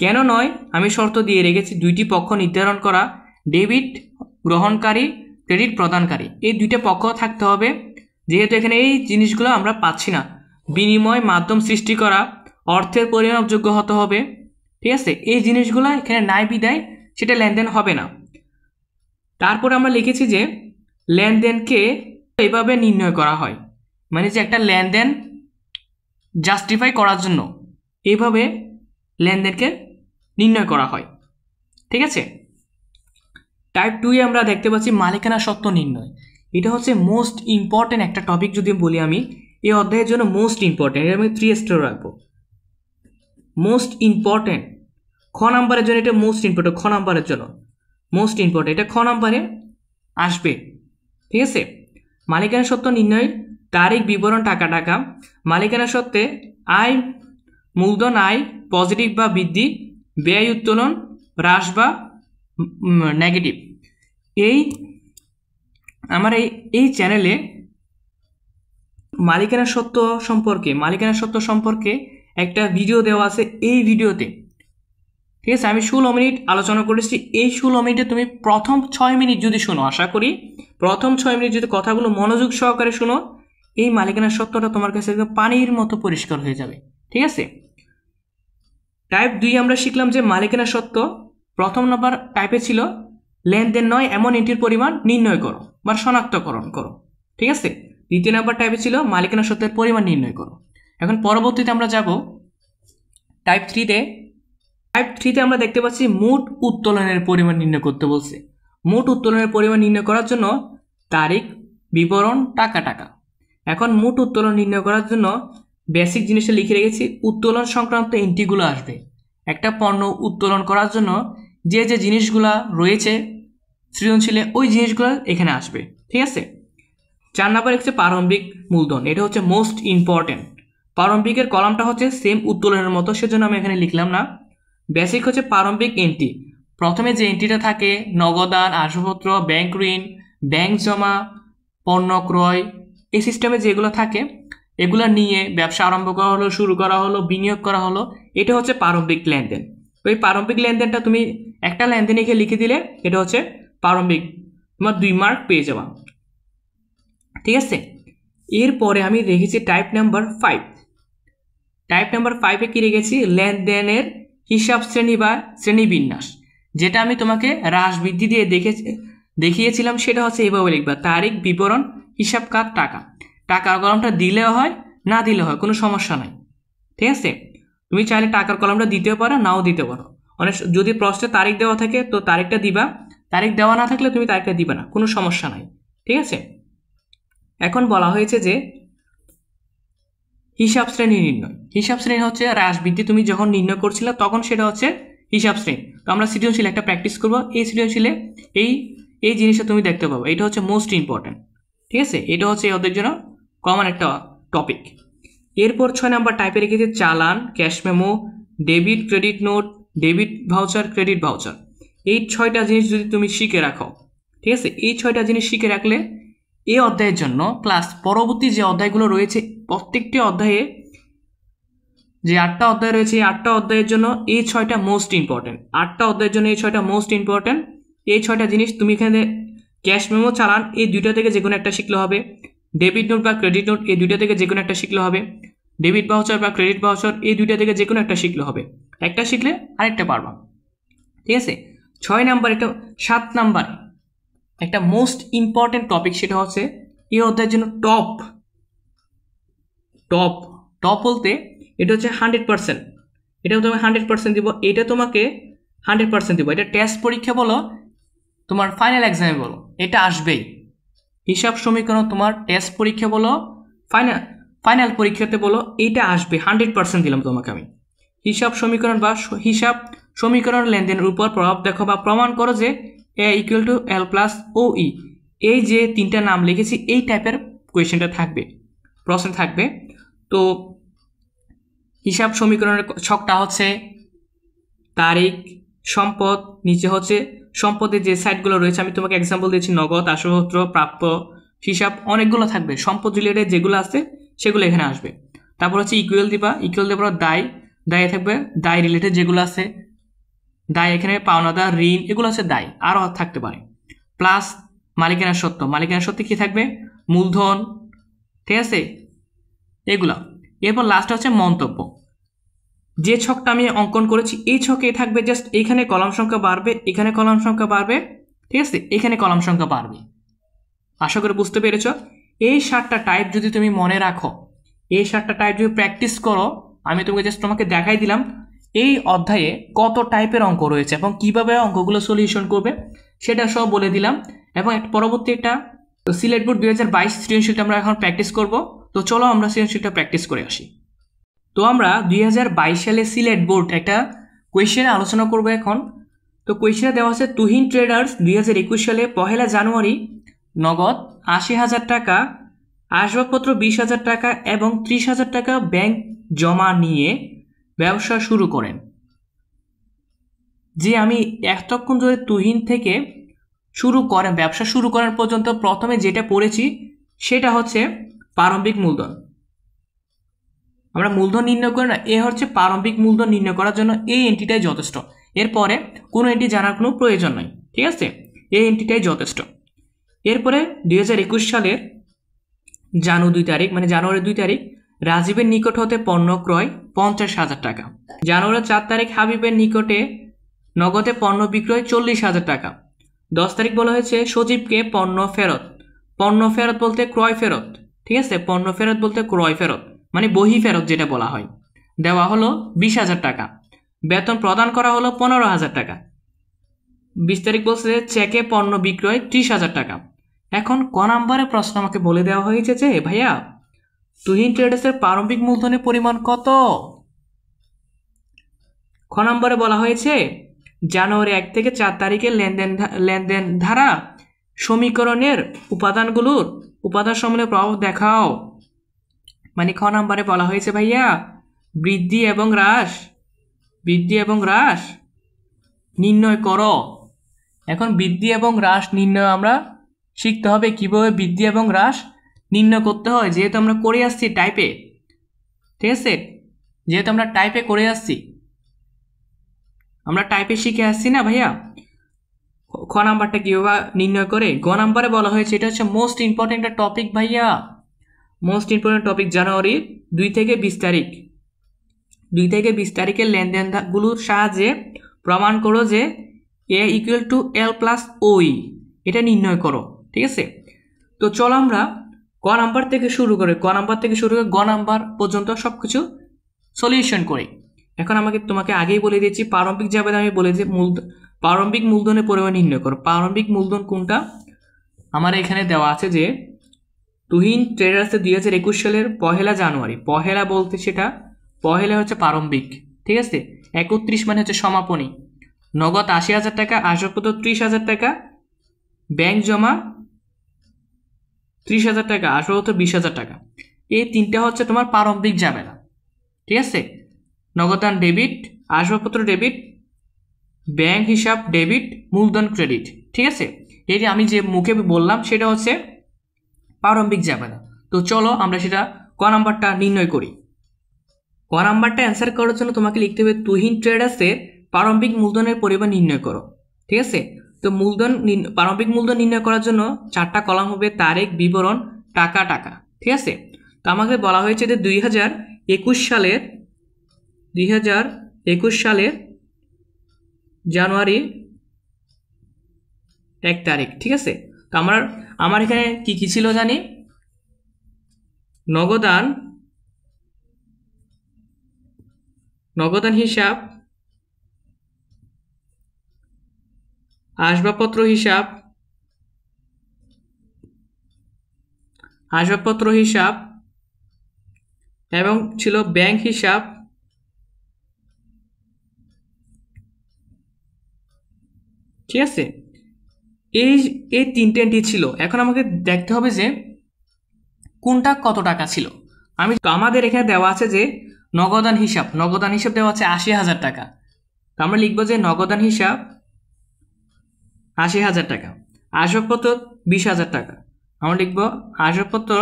কেন নয় আমি শর্ত দিয়ে রেখেছি, 2টি পক্ষ নির্ধারণ করা, ডেবিট গ্রহণকারী, ক্রেডিট প্রদানকারী, এই 2টা পক্ষ থাকতে হবে। যেহেতু এখানে এই জিনিসগুলো আমরা পাচ্ছি না, বিনিময় মাধ্যম সৃষ্টি করা, অর্থের পরিমাপযোগ্য হতে হবে। ঠিক আছে, এই জিনিসগুলো এখানে নাই বিদায় সেটা লেনদেন হবে না। তারপরে আমরা লিখেছি যে লেনদেনকে এইভাবে নির্ণয় করা হয়, মানে যে একটা লেনদেন জাস্টিফাই করার জন্য এইভাবে লেনদেনকে নির্ণয় করা হয়। ঠিক আছে, টাইপ 2-এ আমরা দেখতে পাচ্ছি মালিকানা সত্ত্ব নির্ণয়। এটা হচ্ছে মোস্ট ইম্পর্টেন্ট একটা টপিক, যদি বলি আমি এই অধ্যায়ের জন্য মোস্ট ইম্পর্টেন্ট, এটা আমি 3 স্টার রাখবো। মোস্ট ইম্পর্টেন্ট খ নাম্বারের জন্য, এটা মোস্ট ইম্পর্টেন্ট, খ নাম্বারের জন্য মোস্ট ইম্পর্টেন্ট, এটা খ নাম্বারে আসবে। ঠিক আছে, মালিকানা সত্ত্ব নির্ণয়, তারিখ বিবরণ, টাকা, মালিকানা সত্ত্বে আয়, মূলধন আয় পজিটিভ বা বৃদ্ধি, ব্যয় উত্তোলন হ্রাস বা নেগেটিভ। আমার এই চ্যানেলে মালিকানা সত্ত্ব সম্পর্কে একটা ভিডিও দেওয়া আছে। এই ভিডিওতে ঠিক আছে, আমি 16 মিনিট আলোচনা করেছি। এই 16 মিনিটে তুমি প্রথম 6 মিনিট যদি শোনো, আশা করি প্রথম 6 মিনিট যদি কথাগুলো মনোযোগ সহকারে শোনো, এই মালিকানার সত্যটা তোমার কাছে পানির মতো পরিষ্কার হয়ে যাবে। ঠিক আছে, টাইপ 2 আমরা শিখলাম যে মালিকানার সত্ত্ব প্রথম নম্বর টাইপে ছিল লেনদেন নয় এমন এন্ট্রির পরিমাণ নির্ণয় করো বা শনাক্তকরণ করো। ঠিক আছে, দ্বিতীয় নম্বর টাইপে ছিল মালিকানার সত্ত্বের পরিমাণ নির্ণয় করো। এখন পরবর্তীতে আমরা যাব টাইপ 3-তে। টাইপ 3-তে আমরা দেখতে পাচ্ছি মোট উত্তোলনের পরিমাণ নির্ণয় করতে বলছে। মোট উত্তোলনের পরিমাণ নির্ণয় করার জন্য তারিখ, বিবরণ, টাকা টাকা। এখন মোট উত্তোলন নির্ণয় করার জন্য বেসিক জিনিসটা লিখে রেখেছি, উত্তোলন সংক্রান্ত এন্ট্রিগুলো আসবে। একটা পণ্য উত্তোলন করার জন্য যে যে জিনিসগুলো রয়েছে সৃজনশীলে, ওই জিনিসগুলো এখানে আসবে। ঠিক আছে, 4 নম্বর হচ্ছে প্রারম্ভিক মূলধন, এটা হচ্ছে মোস্ট ইম্পর্টেন্ট। প্রারম্ভিকের কলামটা হচ্ছে সেম উত্তোলনের মতো, সেজন্য আমি এখানে লিখলাম না। বেসিক হচ্ছে প্রারম্ভিক এন্ট্রি, প্রথমে যে এন্ট্রিটা থাকে নগদান, আসবাবপত্র, ব্যাংক ঋণ, ব্যাংক জমা, পণ্য ক্রয়, এই সিস্টেমে যেগুলো থাকে এগুলো নিয়ে ব্যবসা আরম্ভ করা হলো, শুরু করা হলো, বিনিয়োগ করা হলো, এটা হচ্ছে প্রারম্ভিক লেনদেন। তো এই প্রারম্ভিক লেনদেনটা তুমি একটা লেনদেন এখানে লিখে দিলে এটা হচ্ছে প্রারম্ভিক, তোমার 2 মার্ক পেয়ে যাওয়া। ঠিক আছে, এরপরে আমি রেখেছি টাইপ নাম্বার 5। টাইপ নাম্বার 5-এ কি রেখেছি, লেনদেনের হিসাব শ্রেণী বা শ্রেণীবিন্যাস, যেটা আমি তোমাকে হ্রাস বৃদ্ধি দিয়ে দেখিয়েছিলাম। সেটা হচ্ছে এইভাবে লিখবা, তারিখ, বিবরণ, হিসাব কার, টাকা। টাকার কলমটা দিলেও হয়, না দিলে হয়, কোনো সমস্যা নাই। ঠিক আছে, তুমি চাইলে টাকার কলমটা দিতেও পারো, নাও দিতে পারো। অনেক যদি প্রশ্নে তারিখ দেওয়া থাকে তো তারিখটা দিবা, তারিখ দেওয়া না থাকলে তুমি তারিখটা দিবা না, কোনো সমস্যা নাই। ঠিক আছে, এখন বলা হয়েছে যে হিসাব শ্রেণী নির্ণয়। হিসাব শ্রেণী হচ্ছে হ্রাস বৃদ্ধি তুমি যখন নির্ণয় করছিলে তখন সেটা হচ্ছে হিসাব শ্রেণী। তো আমরা সৃজনশীল একটা প্র্যাকটিস করবো, এই সৃজনশীলে এই জিনিসটা তুমি দেখতে পাবো, এটা হচ্ছে মোস্ট ইম্পর্টেন্ট। ঠিক আছে, এটা হচ্ছে ওদের জন্য কমন একটা টপিক। এরপর 6 নম্বর টাইপে রেখেছে চালান, cash memo, debit credit note, debit voucher, credit voucher. এই 6টা জিনিস যদি তুমি শিখে রাখো, ঠিক আছে, এই 6টা জিনিস শিখে রাখলে এই অধ্যায়ের জন্য প্লাস পরবর্তী যে অধ্যায়গুলো রয়েছে প্রত্যেকটি অধ্যায়ে যে 8টা অধ্যায় রয়েছে, এই 8টা অধ্যায়ের জন্য এই 6টা মোস্ট ইম্পর্টেন্ট। 8টা অধ্যায়ের জন্য এই 6টা মোস্ট ইম্পর্টেন্ট। এই 6টা জিনিস তুমি এখানে ক্যাশ মেমো, চালান, এই 2টা থেকে যে কোনো একটা শিখলে হবে। ডেবিট নোট বা ক্রেডিট নোট, এই 2টা থেকে যে কোনো একটা শিখলে হবে। ডেবিট ভাউচার বা ক্রেডিট ভাউচার, এই 2টা থেকে যে কোনো একটা শিখলে হবে। একটা শিখলে আরেকটা পারবা। ঠিক আছে, 6 নাম্বার, একটা 7 নাম্বার একটা মোস্ট ইম্পর্টেন্ট টপিক, সেটা হচ্ছে এই অধ্যায়ের জন্য টপ টপ টপ বলতে এটা হচ্ছে 100%। এটা তোমাকে 100% দিব, এটা তোমাকে 100% দিব। এটা টেস্ট পরীক্ষা বলো, তোমার ফাইনাল এক্সামে বলো, এটা আসবেই। হিসাব সমীকরণ তোমার টেস্ট পরীক্ষা বলো, ফাইনাল পরীক্ষাতে বলো, এইটা আসবে। 100% দিলাম তোমাকে আমি। হিসাব সমীকরণ বা হিসাব সমীকরণ লেনদেনের উপর প্রভাব দেখো বা প্রমাণ করো যে A = L + OE, এই যে 3টা নাম লিখেছি, এই টাইপের কোয়েশ্চেনটা থাকবে, প্রশ্ন থাকবে। তো হিসাব সমীকরণের ছকটা হচ্ছে তারিখ, সম্পদ, নিচে হচ্ছে সম্পদের যে সাইটগুলো রয়েছে, আমি তোমাকে এক্সাম্পল দিয়েছি, নগদ, আসবাবপত্র, প্রাপ্য, হিসাব, অনেকগুলো থাকবে। সম্পদ রিলেটেড যেগুলো আছে সেগুলো এখানে আসবে। তারপর হচ্ছে ইকুয়াল দিবা, ইকুয়াল দেওয়ার পর দায় থাকবে, দায় রিলেটেড যেগুলো আছে, দায় এখানে পাওনাদার, ঋণ, এগুলো হচ্ছে দায়, আরও থাকতে পারে। প্লাস মালিকানার সত্ত্ব, মালিকানার সত্ত্বে কি থাকবে, মূলধন। ঠিক আছে, এগুলো। এরপর লাস্ট হচ্ছে মন্তব্য। যে ছকটা আমি অঙ্কন করেছি এই ছকে থাকবে জাস্ট এইখানে কলাম সংখ্যা বাড়বে, এখানে কলাম সংখ্যা বাড়বে, ঠিক আছে, এখানে কলাম সংখ্যা বাড়বে। আশা করে বুঝতে পেরেছ। এই 7টা টাইপ যদি তুমি মনে রাখো, এই 7টা টাইপ যদি প্র্যাকটিস করো, আমি তোমাকে দেখাই দিলাম এই অধ্যায়ে কত টাইপের অঙ্ক রয়েছে এবং কিভাবে অঙ্কগুলো সলিউশন করবে সেটা সব বলে দিলাম। এবং পরবর্তী একটা সিলেট বোর্ড 2022 সৃজনশীলটা আমরা এখন প্র্যাকটিস করব। তো চলো আমরা সৃজনশীলটা প্র্যাকটিস করে আসি। তো আমরা 2022 সালে সিলেট বোর্ড একটা কোয়েশ্চেন আলোচনা করব এখন। তো কোয়েশ্চেনে দেওয়া আছে, তুহিন ট্রেডার্স 2021 সালে 1 জানুয়ারি নগদ 80,000 টাকা, আসবাবপত্র 20,000 টাকা এবং 30,000 টাকা ব্যাংক জমা নিয়ে ব্যবসা শুরু করেন। যে আমি এতক্ষণ ধরে তুহিন থেকে ব্যবসা শুরু করার পর্যন্ত প্রথমে যেটা পড়েছি সেটা হচ্ছে প্রারম্ভিক মূলধন। আমরা মূলধন নির্ণয় করি না, এ হচ্ছে প্রারম্ভিক মূলধন নির্ণয় করার জন্য এই এন্ট্রিটাই যথেষ্ট। এরপরে কোনো এন্ট্রি জানার কোনো প্রয়োজন নয়, ঠিক আছে, এই এন্ট্রিটাই যথেষ্ট। এরপরে 2021 সালের জানুয়ারি 2 তারিখ রাজীবের নিকট হতে পণ্য ক্রয় 50,000 টাকা। জানুয়ারি 4 তারিখ হাবিবের নিকটে নগদে পণ্য বিক্রয় 40,000 টাকা। 10 তারিখ বলা হয়েছে সজীবকে পণ্য ফেরত বলতে ক্রয় ফেরত, ঠিক আছে, পণ্য ফেরত বলতে ক্রয় ফেরত মানে বহি ফেরত যেটা বলা হয়, দেওয়া হলো 20,000 টাকা। বেতন প্রদান করা হলো 15,000 টাকা। 20 তারিখ বলছে চেকে পণ্য বিক্রয় 30,000 টাকা। এখন ক নম্বরের প্রশ্ন আমাকে বলে দেওয়া হয়েছে যে ভাইয়া তুহিন ট্রেডার্সের প্রারম্ভিক মূলধনের পরিমাণ কত? খ নম্বরে বলা হয়েছে জানুয়ারি 1 থেকে 4 তারিখের লেনদেন ধারা সমীকরণের উপাদান সমূহের প্রভাব দেখাও। মানে খ নম্বরে বলা হয়েছে ভাইয়া বৃদ্ধি এবং হ্রাস নির্ণয় করো। এখন বৃদ্ধি এবং হ্রাস নির্ণয় আমরা শিখতে হবে কিভাবে বৃদ্ধি এবং হ্রাস নির্ণয় করতে হয়, যেহেতু আমরা করে আসছি টাইপে, ঠিক আছে, যেহেতু আমরা টাইপে করে আসছি, আমরা টাইপে শিখে আসছি না ভাইয়া। খ নাম্বারটা কীভাবে নির্ণয় করে? গ নাম্বারে বলা হয়েছে এটা হচ্ছে মোস্ট ইম্পর্টেন্ট একটা টপিক ভাইয়া, মোস্ট ইম্পর্টেন্ট টপিক। জানুয়ারি 2 থেকে 20 তারিখের লেনদেনগুলোর সাহায্যে প্রমাণ করো যে এ ইকুয়াল টু এল প্লাস ওই, এটা নির্ণয় করো, ঠিক আছে। তো চলো আমরা ক নাম্বার থেকে শুরু করে গ নাম্বার পর্যন্ত সব কিছু সলিউশন করি। এখন তোমাকে আগেই বলে দিয়েছি প্রারম্ভিক জাবেদা, আমি বলে যে প্রারম্ভিক মূলধনের পরিমাণ নির্ণয় করো। প্রারম্ভিক মূলধন কোনটা আমার এখানে দেওয়া আছে যে তুহিন ট্রেডার্সে 2021 সালের 1 জানুয়ারি, পহেলা বলতে সেটা পহেলা হচ্ছে প্রারম্ভিক, ঠিক আছে, 31 মানে হচ্ছে সমাপনী, নগদ 80,000 টাকা, আসবাবপত্র 30,000 টাকা, ব্যাংক জমা 30,000 টাকা, আসবাবপত্র 20,000 টাকা। এই তিনটা হচ্ছে তোমার প্রারম্ভিক জাবেদা, ঠিক আছে। নগদান ডেবিট, আসবাবপত্র ডেবিট, ব্যাংক হিসাব ডেবিট, মূলধন ক্রেডিট, ঠিক আছে। এই যে আমি যে মুখে বললাম সেটা হচ্ছে প্রারম্ভিক জাবেদা। তো চলো আমরা সেটা ক নাম্বারটা নির্ণয় করি। ক নাম্বারটা অ্যান্সার করার জন্য তোমাকে লিখতে হবে তুহিন ট্রেডার্সে প্রারম্ভিক মূলধনের পরিমাণ নির্ণয় করো, ঠিক আছে। তো প্রারম্ভিক মূলধন নির্ণয় করার জন্য 4টা কলাম হবে, তারিখ, বিবরণ, টাকা, ঠিক আছে। তো আমাকে বলা হয়েছে যে 2021 সালের জানুয়ারি 1 তারিখ, ঠিক আছে। তো আমার এখানে কি ছিল জানি, নগদান হিসাব, আসবাবপত্র হিসাব এবং ছিল ব্যাংক হিসাব, ঠিক আছে। এই 3টে এন্ট্রি ছিল। এখন আমাকে দেখতে হবে যে কোনটা কত টাকা ছিল। আমাদের এখানে দেওয়া আছে যে নগদান হিসাব দেওয়া আছে 80,000 টাকা। তো আমরা লিখবো যে নগদান হিসাব 80,000 টাকা, আসবাবপত্র 20,000 টাকা, আমরা লিখবো আসবাবপত্র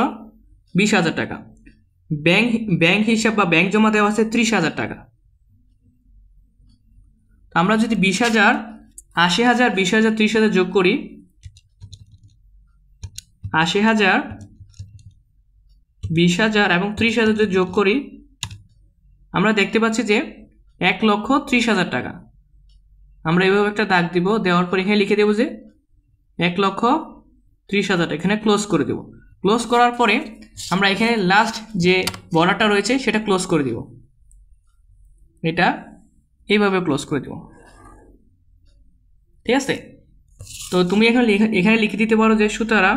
20,000 টাকা, ব্যাংক হিসাব বা ব্যাংক জমা দেওয়া আছে 30,000 টাকা। আমরা যদি 20,000, 80,000, 20,000, 30,000 যোগ করি, 80,000, 20,000 এবং 30,000 যদি যোগ করি, আমরা দেখতে পাচ্ছি যে 1,30,000 টাকা। আমরা এইভাবে একটা দাগ দিব, দেওয়ার পর এখানে লিখে দেবো যে 1,30,000 টাকা, এখানে ক্লোজ করে দেব। ক্লোজ করার পরে আমরা এখানে লাস্ট যে বর্ডারটা রয়েছে সেটা ক্লোজ করে দিব, এটা এইভাবে ক্লোজ করে দেব, ঠিক আছে। তো তুমি এখানে লিখে দিতে পারো যে সুতরাং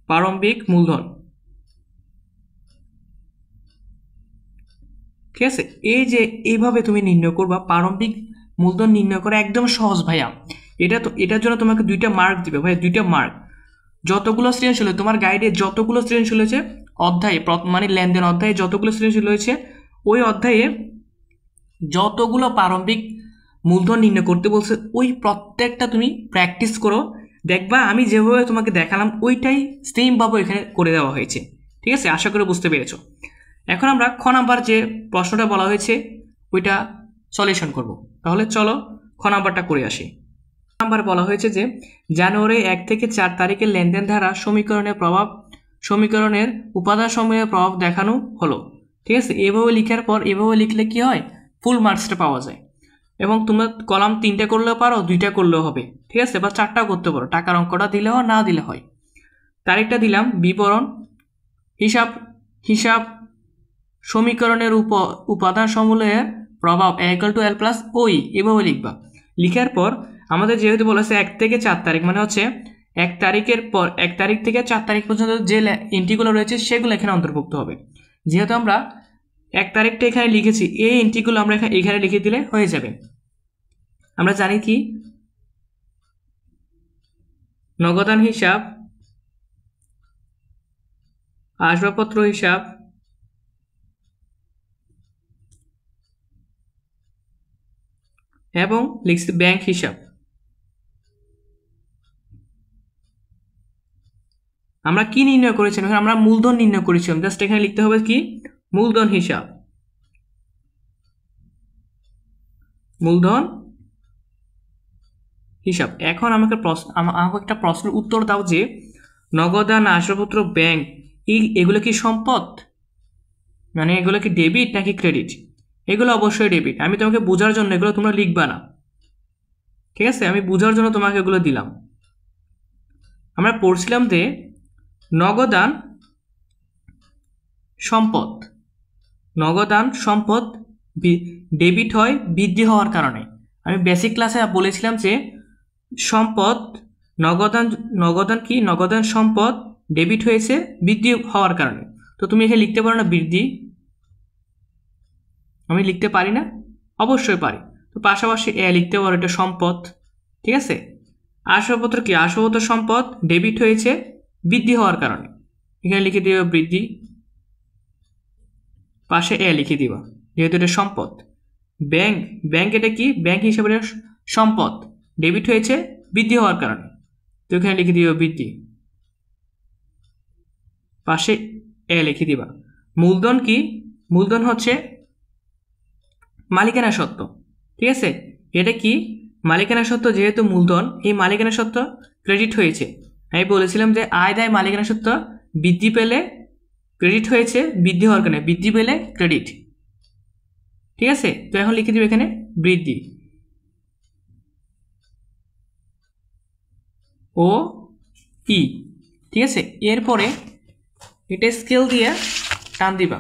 প্রারম্ভিক মূলধন, ঠিক আছে। এইভাবে তুমি নির্ণয় করবা প্রারম্ভিক মূলধন নির্ণয় করা একদম সহজ ভাইয়া। এটার জন্য তোমাকে 2টা মার্ক দিবে ভাইয়া, 2টা মার্ক। যতগুলো সৃজনশীল তোমার গাইডে যতগুলো সৃজনশীল হয়েছে অধ্যায়ে, মানে লেনদেন অধ্যায়ে যতগুলো সৃজনশীল হয়েছে, ওই অধ্যায়ে যতগুলো প্রারম্ভিক মূলধন নির্ণয় করতে বলছে ওই প্রত্যেকটা তুমি প্র্যাকটিস করো, দেখবা আমি যেভাবে তোমাকে দেখালাম ওইটাই সেমভাবে এখানে করে দেওয়া হয়েছে, ঠিক আছে। আশা করে বুঝতে পেরেছো। এখন আমরা খ নাম্বার যে প্রশ্নটা বলা হয়েছে ওইটা সলিউশন করব। তাহলে চলো খ নাম্বারটা করে আসি। নাম্বার বলা হয়েছে যে জানুয়ারি 1 থেকে 4 তারিখের লেনদেন ধারা সমীকরণের উপাদান সমূহের প্রভাব দেখানো হলো। ঠিক আছে, এভাবে লিখার পর এভাবে লিখলে কি হয়, ফুল মার্কসটা পাওয়া যায়। এবং তোমরা কলাম 3টা করলেও পারো, 2টা করলেও হবে। ঠিক আছে, বা 4টাও করতে পারো, টাকার অঙ্কটা দিলে হয় না দিলে হয়। তারিখটা দিলাম, বিবরণ হিসাব হিসাব সমীকরণের উপাদান সমূহের প্রভাব L প্লাস ওই, এভাবে লিখবা। লিখার পর আমাদের যেহেতু বলেছে 1 থেকে 4 তারিখ, মানে হচ্ছে 1 তারিখের পর 1 তারিখ থেকে 4 তারিখ পর্যন্ত যে এন্ট্রিগুলো রয়েছে সেগুলো এখানে অন্তর্ভুক্ত হবে। যেহেতু আমরা 1 তারিখটা এখানে লিখেছি, এই এন্ট্রিগুলো আমরা এখানে লিখে দিলে হয়ে যাবে। আমরা জানি কি, নগদান হিসাব, আসবাবপত্র হিসাব, এবং লিখছি ব্যাংক হিসাব। আমরা কি নির্ণয় করেছিলাম, আমরা মূলধন নির্ণয় করেছিলাম। জাস্ট এখানে লিখতে হবে কি, মূলধন হিসাব, মূলধন হিসাব। এখন আমাকে একটা প্রশ্নের উত্তর দাও যে নগদান, আসবাবপত্র, ব্যাংক এগুলো কি সম্পদ, মানে এগুলো কি ডেবিট নাকি ক্রেডিট? এগুলো অবশ্যই ডেবিট। আমি তোমাকে বোঝার জন্য এগুলো তোমরা লিখবা না, ঠিক আছে, আমি বোঝার জন্য তোমাকে এগুলো দিলাম। আমরা পড়ছিলাম যে নগদান সম্পদ, নগদান সম্পদ ডেবিট হয় বৃদ্ধি হওয়ার কারণে। আমি বেসিক ক্লাসে বলেছিলাম যে সম্পদ নগদান কি, নগদান সম্পদ ডেবিট হয়েছে বৃদ্ধি হওয়ার কারণে। তো তুমি এখানে লিখতে পারো না বৃদ্ধি? আমি লিখতে পারি না? অবশ্যই পারি। তো পাশাপাশি লিখতে পারো এটা সম্পদ। ঠিক আছে, আসবাবপত্র কি, আসবাবপত্র সম্পদ ডেবিট হয়েছে বৃদ্ধি হওয়ার কারণে, এখানে লিখে দিও বৃদ্ধি, পাশে লিখে দিবা যেহেতু এটা সম্পদ। ব্যাংক এটা কি, ব্যাংক হিসাবে সম্পদ ডেবিট হয়েছে বৃদ্ধি হওয়ার কারণে, তো এখানে লিখে দিও বৃদ্ধি, পাশে লিখে দিবা। মূলধন কি, মূলধন হচ্ছে মালিকানা সত্ত্ব। ঠিক আছে, এটা কি, মালিকানা সত্ত্ব, যেহেতু মূলধন, এই মালিকানা সত্ত্ব ক্রেডিট হয়েছে। আমি বলেছিলাম যে আয় দায় মালিকানা সত্ত্ব বৃদ্ধি পেলে ক্রেডিট হয়েছে বৃদ্ধি হওয়ার কারণে, বৃদ্ধি পেলে ক্রেডিট। ঠিক আছে, তো এখন লিখে দিব এখানে বৃদ্ধি, ও ই। ঠিক আছে, এরপরে এটা স্কেল দিয়ে টান দিবা,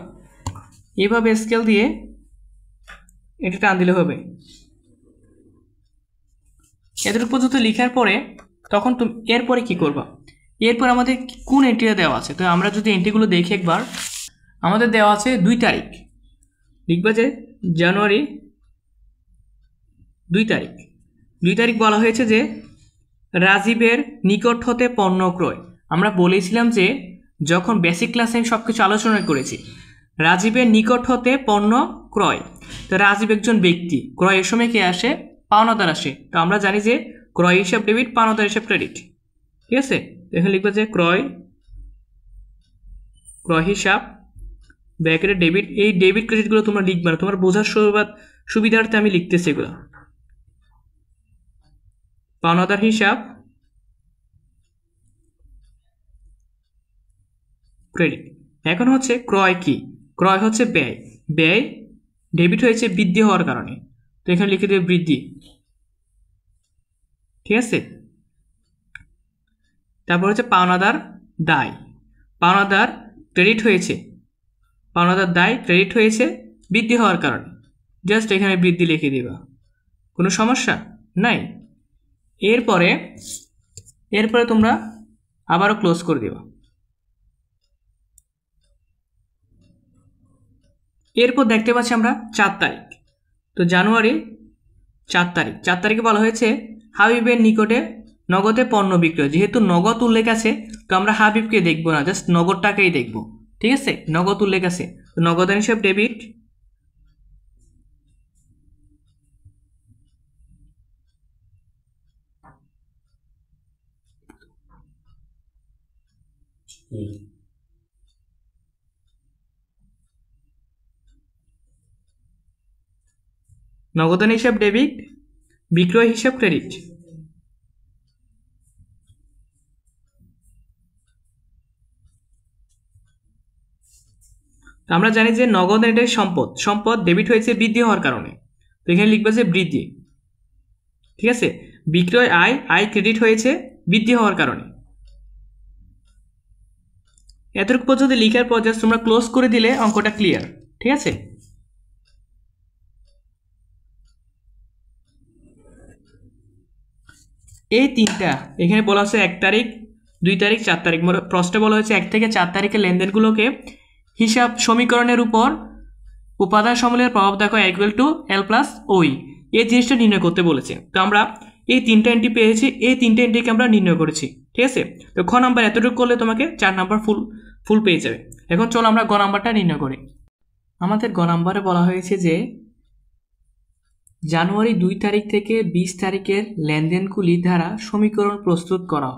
এভাবে স্কেল দিয়ে এটা টান দিলে হবে। এতটুকু পর্যন্ত লেখার পরে তখন তুমি এরপরে কি করবা, এরপর আমাদের কোন এন্ট্রিটা দেওয়া আছে, তো আমরা যদি এন্ট্রিগুলো দেখি একবার, আমাদের দেওয়া আছে 2 তারিখ। লিখবা যে জানুয়ারি 2 তারিখ। 2 তারিখ বলা হয়েছে যে রাজীবের নিকট হতে পণ্য ক্রয়। আমরা বলেছিলাম যে যখন বেসিক ক্লাসে আমি সব কিছু আলোচনা করেছি, রাজীবের নিকট হতে পণ্য ক্রয়, তো রাজীব একজন ব্যক্তি, ক্রয়ের সময় কে আসে, পাওনাদার আসে। তো আমরা জানি যে ক্রয় হিসাব ডেবিট, পাওনাদার হিসাব ক্রেডিট। ঠিক আছে, এখানে লিখবে যে ক্রয় হিসাব ব্যাকের ডেবিট। এই ডেবিট ক্রেডিটগুলো তোমরা লিখবে না, তোমার বোঝার সুবিধার্থে আমি লিখতেছি এগুলো। পাওনাদার হিসাব ক্রেডিট। এখন হচ্ছে ক্রয় কি, ক্রয় হচ্ছে ব্যয়, ব্যয় ডেবিট হয়েছে বৃদ্ধি হওয়ার কারণে, তো এখানে লিখে দেবে বৃদ্ধি। ঠিক আছে, তারপর হচ্ছে পাওনাদার দায়, পাওনাদার ক্রেডিট হয়েছে, পাওনাদার দায় ক্রেডিট হয়েছে বৃদ্ধি হওয়ার কারণে, জাস্ট এখানে বৃদ্ধি লিখে দিবা, কোনো সমস্যা নাই। এরপরে তোমরা আবারও ক্লোজ করে দিবা। এরপর দেখতে পাচ্ছি আমরা 4 তারিখ। তো জানুয়ারি 4 তারিখ, 4 তারিখে বলা হয়েছে হাবিবের নিকটে নগদে পণ্য বিক্রয়। যেহেতু নগদ উল্লেখ আছে, তো আমরা হাবিবকে দেখবো না, জাস্ট নগদ টাকাই দেখবো। ঠিক আছে, নগদ উল্লেখ আছে, তো নগদান হিসাব ডেবিট, নগদান হিসাব ডেবিট, বিক্রয় হিসাব ক্রেডিট। আমরা জানি যে নগদান এটা সম্পদ, সম্পদ ডেবিট হয়েছে বৃদ্ধি হওয়ার কারণে, তো এখানে লিখবে যে বৃদ্ধি। ঠিক আছে, বিক্রয় আয়, আয় ক্রেডিট হয়েছে বৃদ্ধি হওয়ার কারণে। এতটুকু পর্যন্ত লিখার পর জাস্ট তোমরা ক্লোজ করে দিলে অঙ্কটা ক্লিয়ার। ঠিক আছে, এই তিনটা এখানে বলা হচ্ছে 1 তারিখ, 2 তারিখ, 4 তারিখ। প্রশ্নে বলা হয়েছে 1 থেকে 4 তারিখের লেনদেনগুলোকে হিসাব সমীকরণের উপর উপাদান সমূলের প্রভাব দেখো ইকুয়াল টু এল প্লাস ওই, এই জিনিসটা নির্ণয় করতে বলেছে। তো আমরা এই তিনটা এন্ট্রি পেয়েছি, এই তিনটা এন্ট্রিকে আমরা নির্ণয় করেছি। ঠিক আছে, তো খ নাম্বার এতটুকু করলে তোমাকে 4 নাম্বার ফুল পেয়ে যাবে। এখন চলো আমরা গ নাম্বারটা নির্ণয় করি। আমাদের গ নাম্বারে বলা হয়েছে যে জানুয়ারি 2 তারিখ থেকে 20 তারিখের লেনদেনগুলি দ্বারা সমীকরণ প্রস্তুত করা।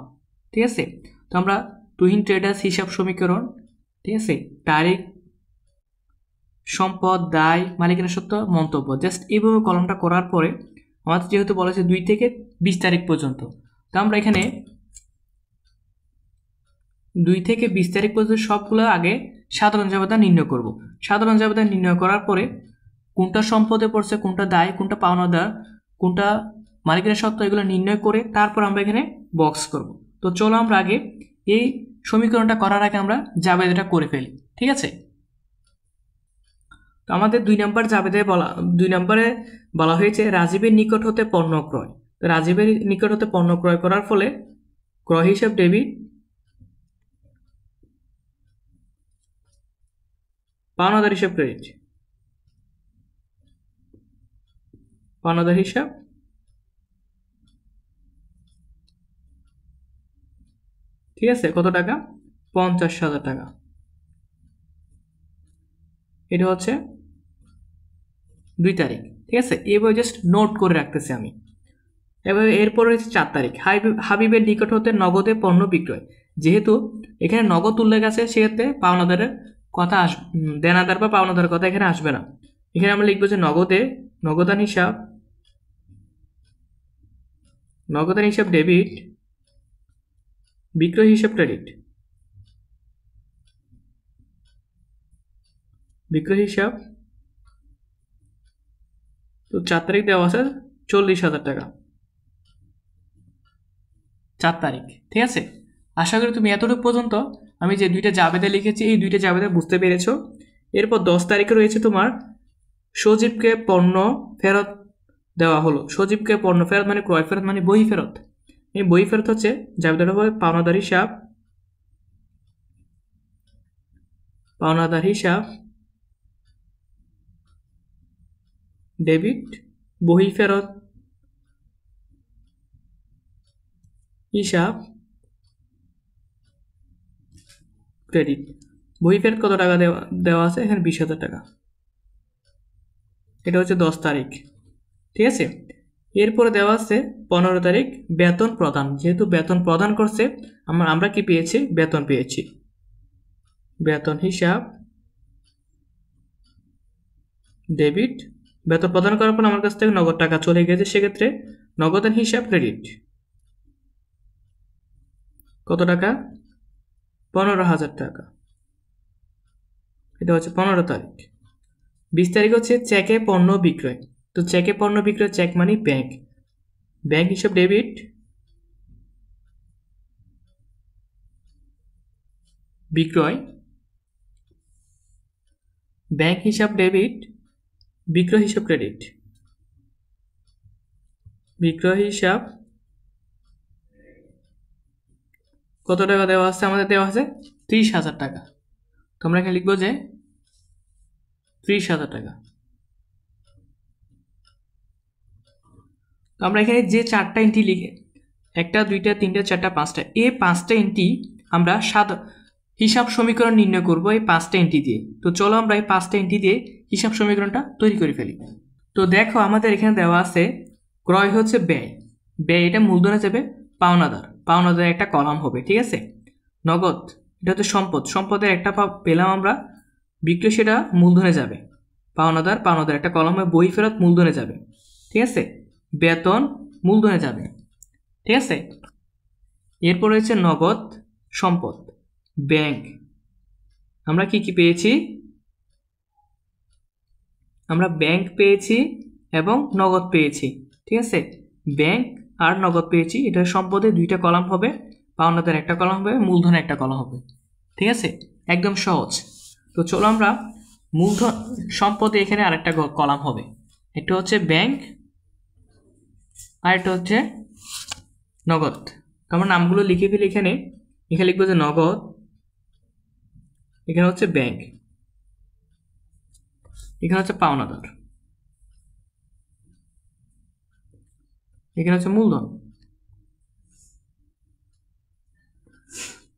ঠিক আছে, তো আমরা তুহিন ট্রেডার্স হিসাব সমীকরণ, ঠিক আছে, তারিখ, সম্পদ, দায়, মালিকানা সত্ত্ব, মন্তব্য, জাস্ট এইভাবে কলমটা করার পরে আমাদের যেহেতু বলা হয়েছে 2 থেকে 20 তারিখ পর্যন্ত, তো আমরা এখানে 2 থেকে 20 তারিখ পর্যন্ত সবগুলো আগে সাধারণ জাবেদা নির্ণয় করব। সাধারণ জাবেদা নির্ণয় করার পরে কোনটা সম্পদে পড়ছে, কোনটা দায়, কোনটা পাওনাদার, কোনটা মালিকানা সত্ত্ব, এগুলো নির্ণয় করে তারপর আমরা এখানে বক্স করব। তো চলো আমরা আগে এই সমীকরণটা করার আগে আমরা জাবেদাটা করে ফেলি। ঠিক আছে, তো আমাদের 2 নম্বর জাবেদায় 2 নম্বরে বলা হয়েছে রাজীবের নিকট হতে পণ্য ক্রয়। তো রাজীবের নিকট হতে পণ্য ক্রয় করার ফলে ক্রয় হিসাব ডেবিট, পাওনাদার হিসাব ক্রেডিট। পাওনাদার হিসাব ঠিক আছে, কত টাকা? 50,000 টাকা। এটা হচ্ছে 2 তারিখ। ঠিক আছে, এবার জাস্ট নোট করে রাখতেছি আমি। এবার এরপর হচ্ছে 4 তারিখ, হাবিবের নিকট হতে নগদে পণ্য বিক্রয়। যেহেতু এখানে নগদ উল্লেখ আছে, সেক্ষেত্রে পাওনাদারের কথা দেনাদার বা পাওনাদারের কথা এখানে আসবে না। এখানে আমরা লিখবো যে নগদান হিসাব ডেবিট, বিক্রয় হিসাব ক্রেডিট। বিক্রয় হিসাব, তো 4 তারিখ দেওয়া আছে 40,000 টাকা, 4 তারিখ। ঠিক আছে, আশা করি তুমি এতটুকু পর্যন্ত আমি যে 2টা জাবেদা লিখেছি এই 2টা জাবেদা বুঝতে পেরেছো। এরপর 10 তারিখে রয়েছে তোমার সজীবকে পণ্য ফেরত দেওয়া হলো। সজীবকে পণ্য ফেরত মানে ক্রয় ফেরত মানে বই ফেরত। এই বই ফেরত হচ্ছে জাবেদাটা হবে পাওনাদার হিসাব ডেবিট, বই ফেরত হিসাব ক্রেডিট। বই ফেরত কত টাকা দেওয়া আছে এখানে? 20,000 টাকা। এটা হচ্ছে 10 তারিখ। ঠিক আছে, এরপরে দেওয়া আছে 15 তারিখ বেতন প্রদান। যেহেতু বেতন প্রদান করছে, আমরা কি পেয়েছি? বেতন পেয়েছি। বেতন হিসাব ডেবিট, বেতন প্রদান করার পর আমার কাছ থেকে নগদ টাকা চলে গেছে, সেক্ষেত্রে নগদান হিসাব ক্রেডিট। কত টাকা? 15,000 টাকা। এটা হচ্ছে 15 তারিখ। 20 তারিখ হচ্ছে চেকে পণ্য বিক্রয়। তো চেকে পণ্য বিক্রয়, চেক মানে ব্যাংক হিসাব ডেবিট, বিক্রয়, ব্যাংক হিসাব ডেবিট, বিক্রয় হিসাব ক্রেডিট। বিক্রয় হিসাব কত টাকা দেওয়া আছে? আমাদের দেওয়া আছে 30,000 টাকা। তোমরা এখানে লিখবো যে 30,000 টাকা। তো আমরা এখানে যে 4টা এন্ট্রি লিখে 1টা 2টা 3টা 4টা 5টা, এই 5টা এন্ট্রি আমরা হিসাব সমীকরণ নির্ণয় করব এই 5টা এন্ট্রি দিয়ে। তো চলো আমরা এই 5টা এন্ট্রি দিয়ে হিসাব সমীকরণটা তৈরি করে ফেলি। তো দেখো আমাদের এখানে দেওয়া আছে ক্রয় হচ্ছে ব্যয়, এটা মূলধনে যাবে পাওনাদার একটা কলাম হবে। ঠিক আছে, নগদ এটা হচ্ছে সম্পদের একটা পেলাম আমরা, বিক্রয় সেটা মূলধনে যাবে, পাওনাদার একটা কলাম হবে, বই ফেরত মূলধনে যাবে। ঠিক আছে, বেতন মূলধনে যাবে, ঠিক আছে। এরপর হচ্ছে নগদ সম্পদ, ব্যাংক। আমরা কি কি পেয়েছি? আমরা ব্যাংক পেয়েছি এবং নগদ পেয়েছি, ঠিক আছে। ব্যাংক আর নগদ পেয়েছি, এটা সম্পদে দুইটা কলাম হবে, পাওনাদার একটা কলাম হবে, মূলধনে একটা কলাম হবে, ঠিক আছে, একদম সহজ। তো চলো আমরা মূলধন সম্পদে এখানে আরেকটা কলাম হবে, একটা হচ্ছে ব্যাংক আর একটা হচ্ছে নগদ। তো আমরা নামগুলো লিখে ফেলি এখানে। এখানে লিখবো যে নগদ, এখানে হচ্ছে ব্যাংক, এখানে হচ্ছে পাওনাদার, এখানে হচ্ছে মূলধন।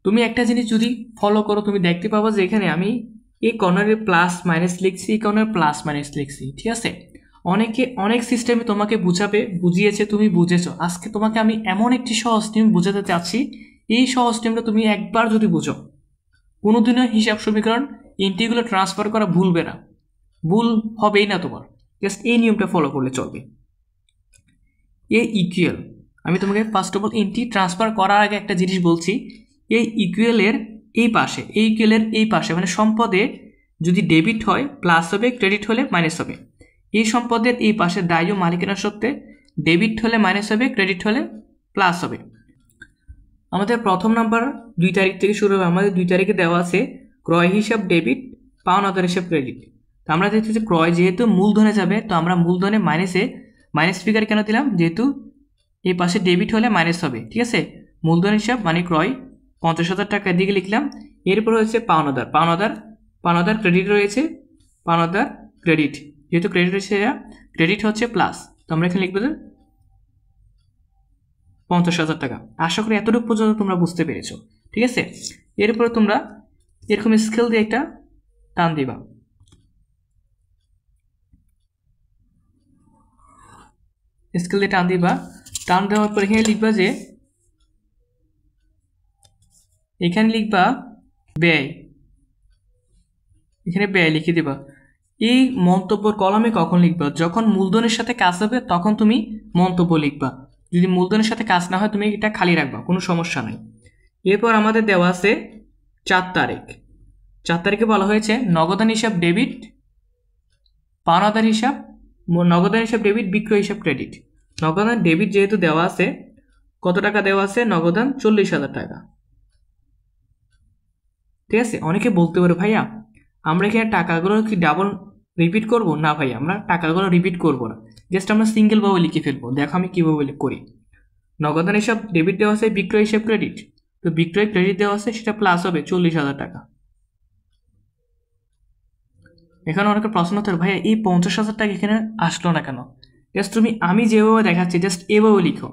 তুমি একটা জিনিস যদি ফলো করো, তুমি দেখতে পাবা যে এখানে আমি এই কর্নারে প্লাস মাইনাস লিখছি, এই কর্নারে প্লাস মাইনাস লিখছি, ঠিক আছে। অনেক সিস্টেমে তোমাকে বুঝিয়েছে, তুমি বুঝেছো। আজকে তোমাকে আমি এমন একটি সহজ নিয়ম বোঝাতে চাচ্ছি, এই সহজ নিয়মটা তুমি একবার যদি বুঝো, কোনোদিনও হিসাব সমীকরণ ইন্টিগ্রাল ট্রান্সফার করা ভুলবে না, ভুল হবেই না তোমার। জাস্ট এই নিয়মটা ফলো করলে চলবে। এ ইকুয়াল, আমি তোমাকে ফার্স্ট অফ অল ইন্টি ট্রান্সফার করার আগে একটা জিনিস বলছি, এই ইকুয়ালের এই পাশে, এই ইকুয়ালের এই পাশে মানে সম্পদে যদি ডেবিট হয় প্লাস হবে, ক্রেডিট হলে মাইনাস হবে। এই সম্পদের এই পাশে দায় ও মালিকানা সত্ত্বে ডেবিট হলে মাইনাস হবে, ক্রেডিট হলে প্লাস হবে। আমাদের প্রথম নাম্বার 2 তারিখ থেকে শুরু হবে। আমাদের 2 তারিখে দেওয়া আছে ক্রয় হিসাব ডেবিট, পাওনাদার হিসাব ক্রেডিট। তো আমরা দেখতেছি ক্রয় যেহেতু মূলধনে যাবে, তো আমরা মূলধনে মাইনাস ফিগার কেন দিলাম? যেহেতু এই পাশে ডেবিট হলে মাইনাস হবে, ঠিক আছে। মূলধন হিসাব মানে ক্রয় 50,000 টাকার দিকে লিখলাম। এরপর হচ্ছে পাওনাদার ক্রেডিট রয়েছে, পাওনাদার ক্রেডিট, যেহেতু ক্রেডিট রয়েছে, ক্রেডিট হচ্ছে প্লাস, তো আমরা এখানে লিখবো 50,000 টাকা। আশা করি এতটুকু পর্যন্ত তোমরা বুঝতে পেরেছো, ঠিক আছে। এরপরে তোমরা এরকম স্কেল দিয়ে একটা টান দিবা, স্কেল দিয়ে টান দিবা। টান দেওয়ার পর এখানে লিখবা যে, এখানে লিখবা ব্যয়, এখানে ব্যয় লিখে দিবা। এই মন্তব্যর কলমে কখন লিখবা? যখন মূলধনের সাথে কাজ হবে তখন তুমি মন্তব্য লিখবা। যদি মূলধনের সাথে কাজ না হয় তুমি এটা খালি রাখবা, কোনো সমস্যা নাই। এরপর আমাদের দেওয়া আছে 4 তারিখ। 4 তারিখে বলা হয়েছে নগদান হিসাব ডেবিট, পাওনাদার হিসাব, নগদান হিসাব ডেবিট, বিক্রয় হিসাব ক্রেডিট। নগদান ডেবিট যেহেতু দেওয়া আছে, কত টাকা দেওয়া আছে? নগদান 40,000 টাকা, ঠিক আছে। অনেকে বলতে পারে ভাইয়া আমরা এখানে টাকাগুলো কি ডাবল রিপিট করব? না ভাই, আমরা টাকাগুলো রিপিট করব না, জাস্ট আমরা সিঙ্গেল ভাবে লিখে ফেলবো। দেখো আমি কিভাবে করি। নগদান হিসাব ডেবিট দেওয়া আছে, বিক্রয় হিসাব ক্রেডিট, তো বিক্রয় ক্রেডিট দেওয়া আছে, সেটা প্লাস হবে 40,000 টাকা। এখানে অনেকের প্রশ্ন হতে ভাইয়া এই 50,000 টাকা এখানে আসলো না কেন? জাস্ট তুমি আমি যেভাবে দেখাচ্ছি জাস্ট এভাবে লিখো,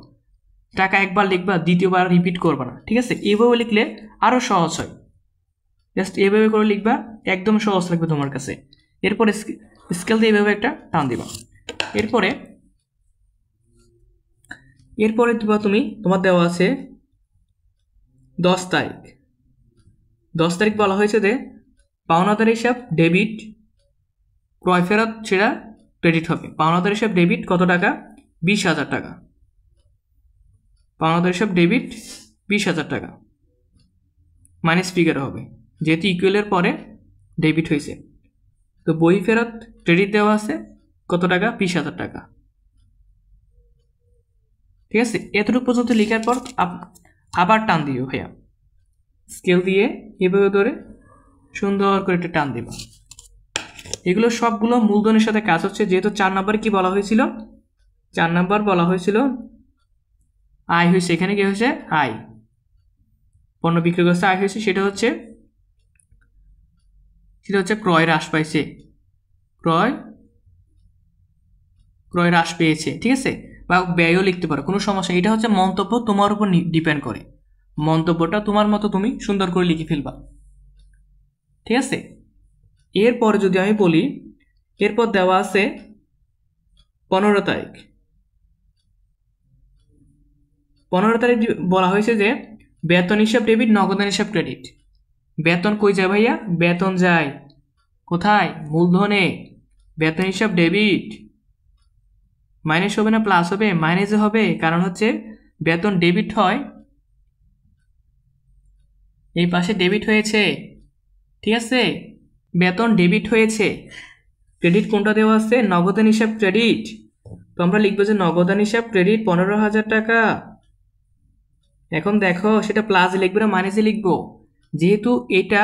টাকা একবার লিখবা, দ্বিতীয়বার রিপিট করবে না, ঠিক আছে। এভাবে লিখলে আরো সহজ হয়, জাস্ট এভাবে করে লিখবা, একদম সহজ লাগবে তোমার কাছে। এরপরে স্কেল দিয়ে এভাবে একটা টান দিবা। এরপরে দিবা তুমি, তোমার দেওয়া আছে 10 তারিখ। 10 তারিখ বলা হয়েছে যে পাওনাদার হিসাব ডেবিট, ক্রয় ফেরত সেটা ক্রেডিট হবে। পাওনাদার হিসাব ডেবিট কত টাকা? 20,000 টাকা। পাওনাদার হিসাব ডেবিট 20,000 টাকা, মাইনাস ফিগার হবে যেহেতু ইকুয়ালের পরে ডেবিট হয়েছে। তো বই ফেরত ক্রেডিট দেওয়া আছে কত টাকা? 20,000 টাকা, ঠিক আছে। এতটুকু পর্যন্ত লেখার পর আবার টান দিও ভাইয়া, স্কেল দিয়ে এভাবে ধরে সুন্দর করে একটা টান দিবা। এগুলো সবগুলো মূলধনের সাথে কাজ হচ্ছে। যেহেতু 4 নম্বরে কি বলা হয়েছিল? 4 নম্বর বলা হয়েছিল আয় হয়েছে, এখানে কি হয়েছে? আয়, পণ্য বিক্রি করছে, আয় হয়েছে, সেটা হচ্ছে ক্রয় হ্রাস পাইছে, ক্রয় হ্রাস পেয়েছে, ঠিক আছে। বা ব্যয়ও লিখতে পারো, কোনো সমস্যা। এটা হচ্ছে মন্তব্য, তোমার উপর ডিপেন্ড করে। মন্তব্যটা তোমার মতো তুমি সুন্দর করে লিখে ফেলবা, ঠিক আছে। এরপরে যদি আমি বলি, এরপর দেওয়া আছে 15 তারিখ। 15 তারিখ বলা হয়েছে যে বেতন হিসাব ডেবিট, নগদান হিসাব ক্রেডিট। বেতন কই যায় ভাইয়া? বেতন যায় কোথায়? মূলধনে। বেতন হিসাব ডেবিট মাইনাস হবে না প্লাস হবে? মাইনাস হবে, কারণ হচ্ছে বেতন ডেবিট হয়, এই পাশে ডেবিট হয়েছে, ঠিক আছে, বেতন ডেবিট হয়েছে। ক্রেডিট কোনটা দেওয়া আছে? নগদান হিসাব ক্রেডিট। তো আমরা লিখবো যে নগদান হিসাব ক্রেডিট 15,000 টাকা। এখন দেখো সেটা প্লাস লিখবো না মাইনাসে লিখবো? যেহেতু এটা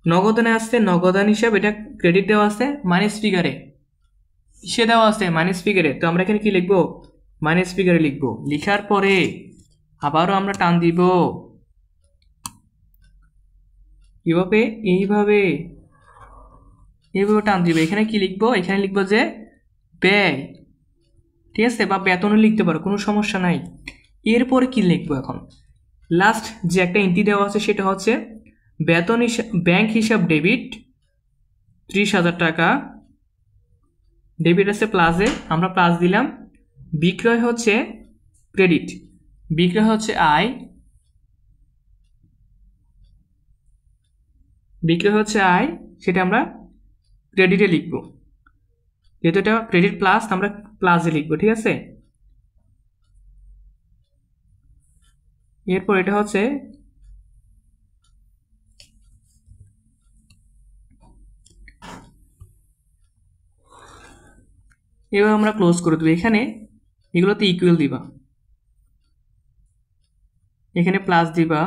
নগদানে আসছে, নগদান হিসাব, এটা ক্রেডিট দেওয়া আছে মাইনাস ফিগারে, কিসে দেওয়া আছে? মাইনাস ফিগারে। তো আমরা এখানে কি লিখবো? মাইনাস ফিগারে লিখবো। লিখার পরে আবারও আমরা টান দিব, কিভাবে? এইভাবে টান দিব। এখানে কি লিখবো? এখানে লিখবো যে ব্যয়, ঠিক আছে, বা বেতনও লিখতে পারো, কোনো সমস্যা নাই। এরপরে কি লিখবো? এখন লাস্ট যে একটা এন্ট্রি দেওয়া আছে সেটা হচ্ছে বেতন হিসাব, ব্যাংক হিসাব ডেবিট 30,000 টাকা, ডেবিট আছে প্লাসে, আমরা প্লাস দিলাম। বিক্রয় হচ্ছে ক্রেডিট, বিক্রয় হচ্ছে আয়, বিক্রয় হচ্ছে আয়, সেটা আমরা ক্রেডিটে লিখবো। যেহেতু এটা ক্রেডিট প্লাস, আমরা প্লাসে লিখবো, ঠিক আছে। এরপর এটা হচ্ছে এবার আমরা ক্লোজ করে দেবো। এখানে এগুলোতে ইকুয়াল দিবা, এখানে প্লাস দিবা,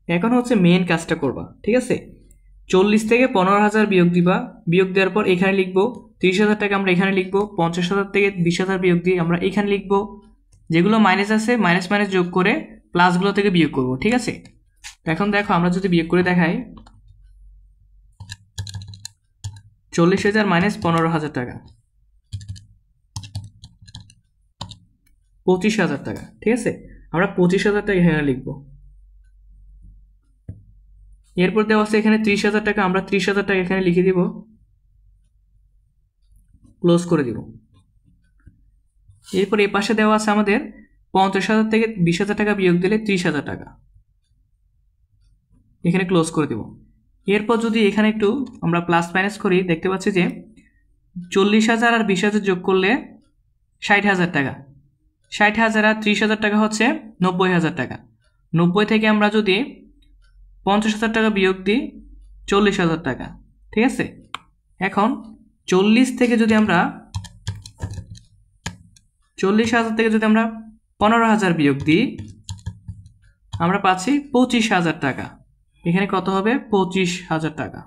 এখন হচ্ছে মেন কাজটা করবা, ঠিক আছে। 40 থেকে 15,000 বিয়োগ দিবা, বিয়োগ দেওয়ার পর এখানে লিখবো 30,000 টাকা, আমরা এখানে লিখবো 50,000 থেকে 20,000 বিয়োগ দিয়ে আমরা এখানে লিখবো, যেগুলো মাইনাস আছে মাইনাস মাইনাস যোগ করে প্লাসগুলো থেকে বিয়োগ করব, ঠিক আছে। এখন দেখো আমরা যদি বিয়োগ করে দেখাই, 40,000 মাইনাস 15,000 টাকা 25,000 টাকা, ঠিক আছে। আমরা 25,000 টাকা এখানে লিখবো। এরপর দেওয়া আছে এখানে 30,000 টাকা, আমরা 30,000 টাকা এখানে লিখে দিব, ক্লোজ করে দিব। এরপর এই পাশে দেওয়া আছে আমাদের 50,000 থেকে 20,000 টাকা বিয়োগ দিলে 30,000 টাকা, এখানে ক্লোজ করে দেব। এরপর যদি এখানে একটু আমরা প্লাস মাইনাস করি, দেখতে পাচ্ছি যে 40,000 আর 20,000 যোগ করলে 60,000 টাকা, 60,000 আর 30,000 টাকা হচ্ছে 90,000 টাকা। 90 থেকে আমরা যদি 50,000 টাকা বিয়োগ দিই 40,000 টাকা, ঠিক আছে। এখন 40 থেকে যদি আমরা 40,000 থেকে যদি আমরা 15,000 বিয়োগ দিই, আমরা পাচ্ছি 25,000 টাকা। এখানে কত হবে? 25,000 টাকা,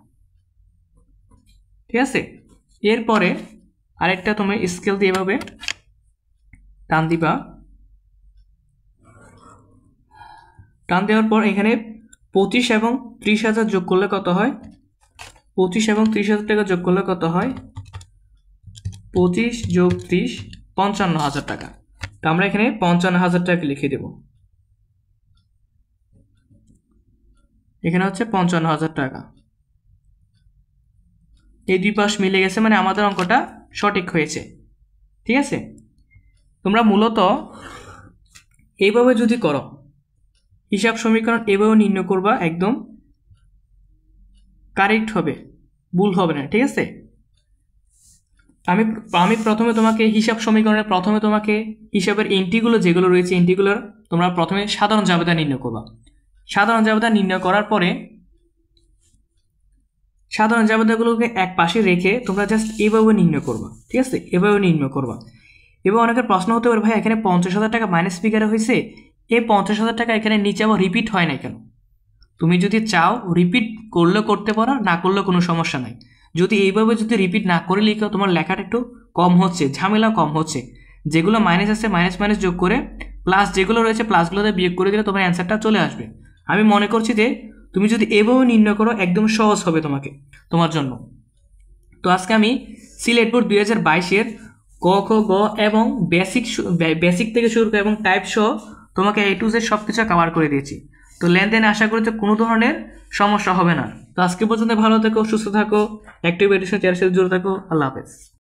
ঠিক আছে। এরপরে আরেকটা তুমি স্কেল দিয়ে এভাবে টান দিবা, টান দেওয়ার পর এখানে 25 এবং 30,000 যোগ করলে কত হয়? 25 এবং 30,000 টাকা যোগ করলে কত হয়? 25 যোগ 30 55,000 টাকা। তো আমরা এখানে 55,000 টাকা লিখে দেব, এখানে হচ্ছে 55,000 টাকা। এই দুই পাশ মিলে গেছে, মানে আমাদের অঙ্কটা সঠিক হয়েছে, ঠিক আছে। তোমরা মূলত এইভাবে যদি করো, হিসাব সমীকরণ এভাবে নির্ণয় করবা, একদম কারেক্ট হবে, ভুল হবে না, ঠিক আছে। আমি প্রথমে তোমাকে হিসাব সমীকরণের প্রথমে তোমাকে হিসাবের এন্ট্রিগুলো যেগুলো রয়েছে, এন্ট্রিগুলোর তোমরা প্রথমে সাধারণ জাবেদা নির্ণয় করবা। সাধারণ জাবেদা নির্ণয় করার পরে সাধারণ জাবেদাগুলোকে এক পাশে রেখে তোমরা জাস্ট এভাবে নির্ণয় করবা, ঠিক আছে, এভাবে নির্ণয় করবা। এবং অনেকের প্রশ্ন হতে পারে, ভাই এখানে 50,000 টাকা মাইনাস ফিগারে হয়েছে, এই 50,000 টাকা এখানে নিচে আবার রিপিট হয় না কেন? তুমি যদি চাও রিপিট করলে করতে পারো, না করলে কোনো সমস্যা নাই। যদি এইভাবে যদি রিপিট না করে লিখো, তোমার লেখাটা একটু কম হচ্ছে, ঝামেলা কম হচ্ছে। যেগুলো মাইনাস আছে মাইনাস মাইনাস যোগ করে প্লাস যেগুলো রয়েছে প্লাসগুলোতে বিয়োগ করে দিলে তোমার অ্যান্সারটা চলে আসবে। আমি মনে করছি যে তুমি যদি এভাবে নির্ণয় করো একদম সহজ হবে তোমার জন্য। তো আজকে আমি সিলেট বোর্ড 2022-এর ক, খ, গ এবং বেসিক থেকে শুরু করে এবং টাইপ সহ তোমাকে A to Z সব কিছু কভার করে দিয়েছি। তো লেনদেনে আশা করি যে কোনো ধরনের সমস্যা হবে না। তো আজকে পর্যন্ত ভালো থেকো, সুস্থ থাকো, অ্যাক্টিভ এডুকেশন চ্যানেলের সাথে জুড়ে থাকো। আল্লাহ হাফেজ।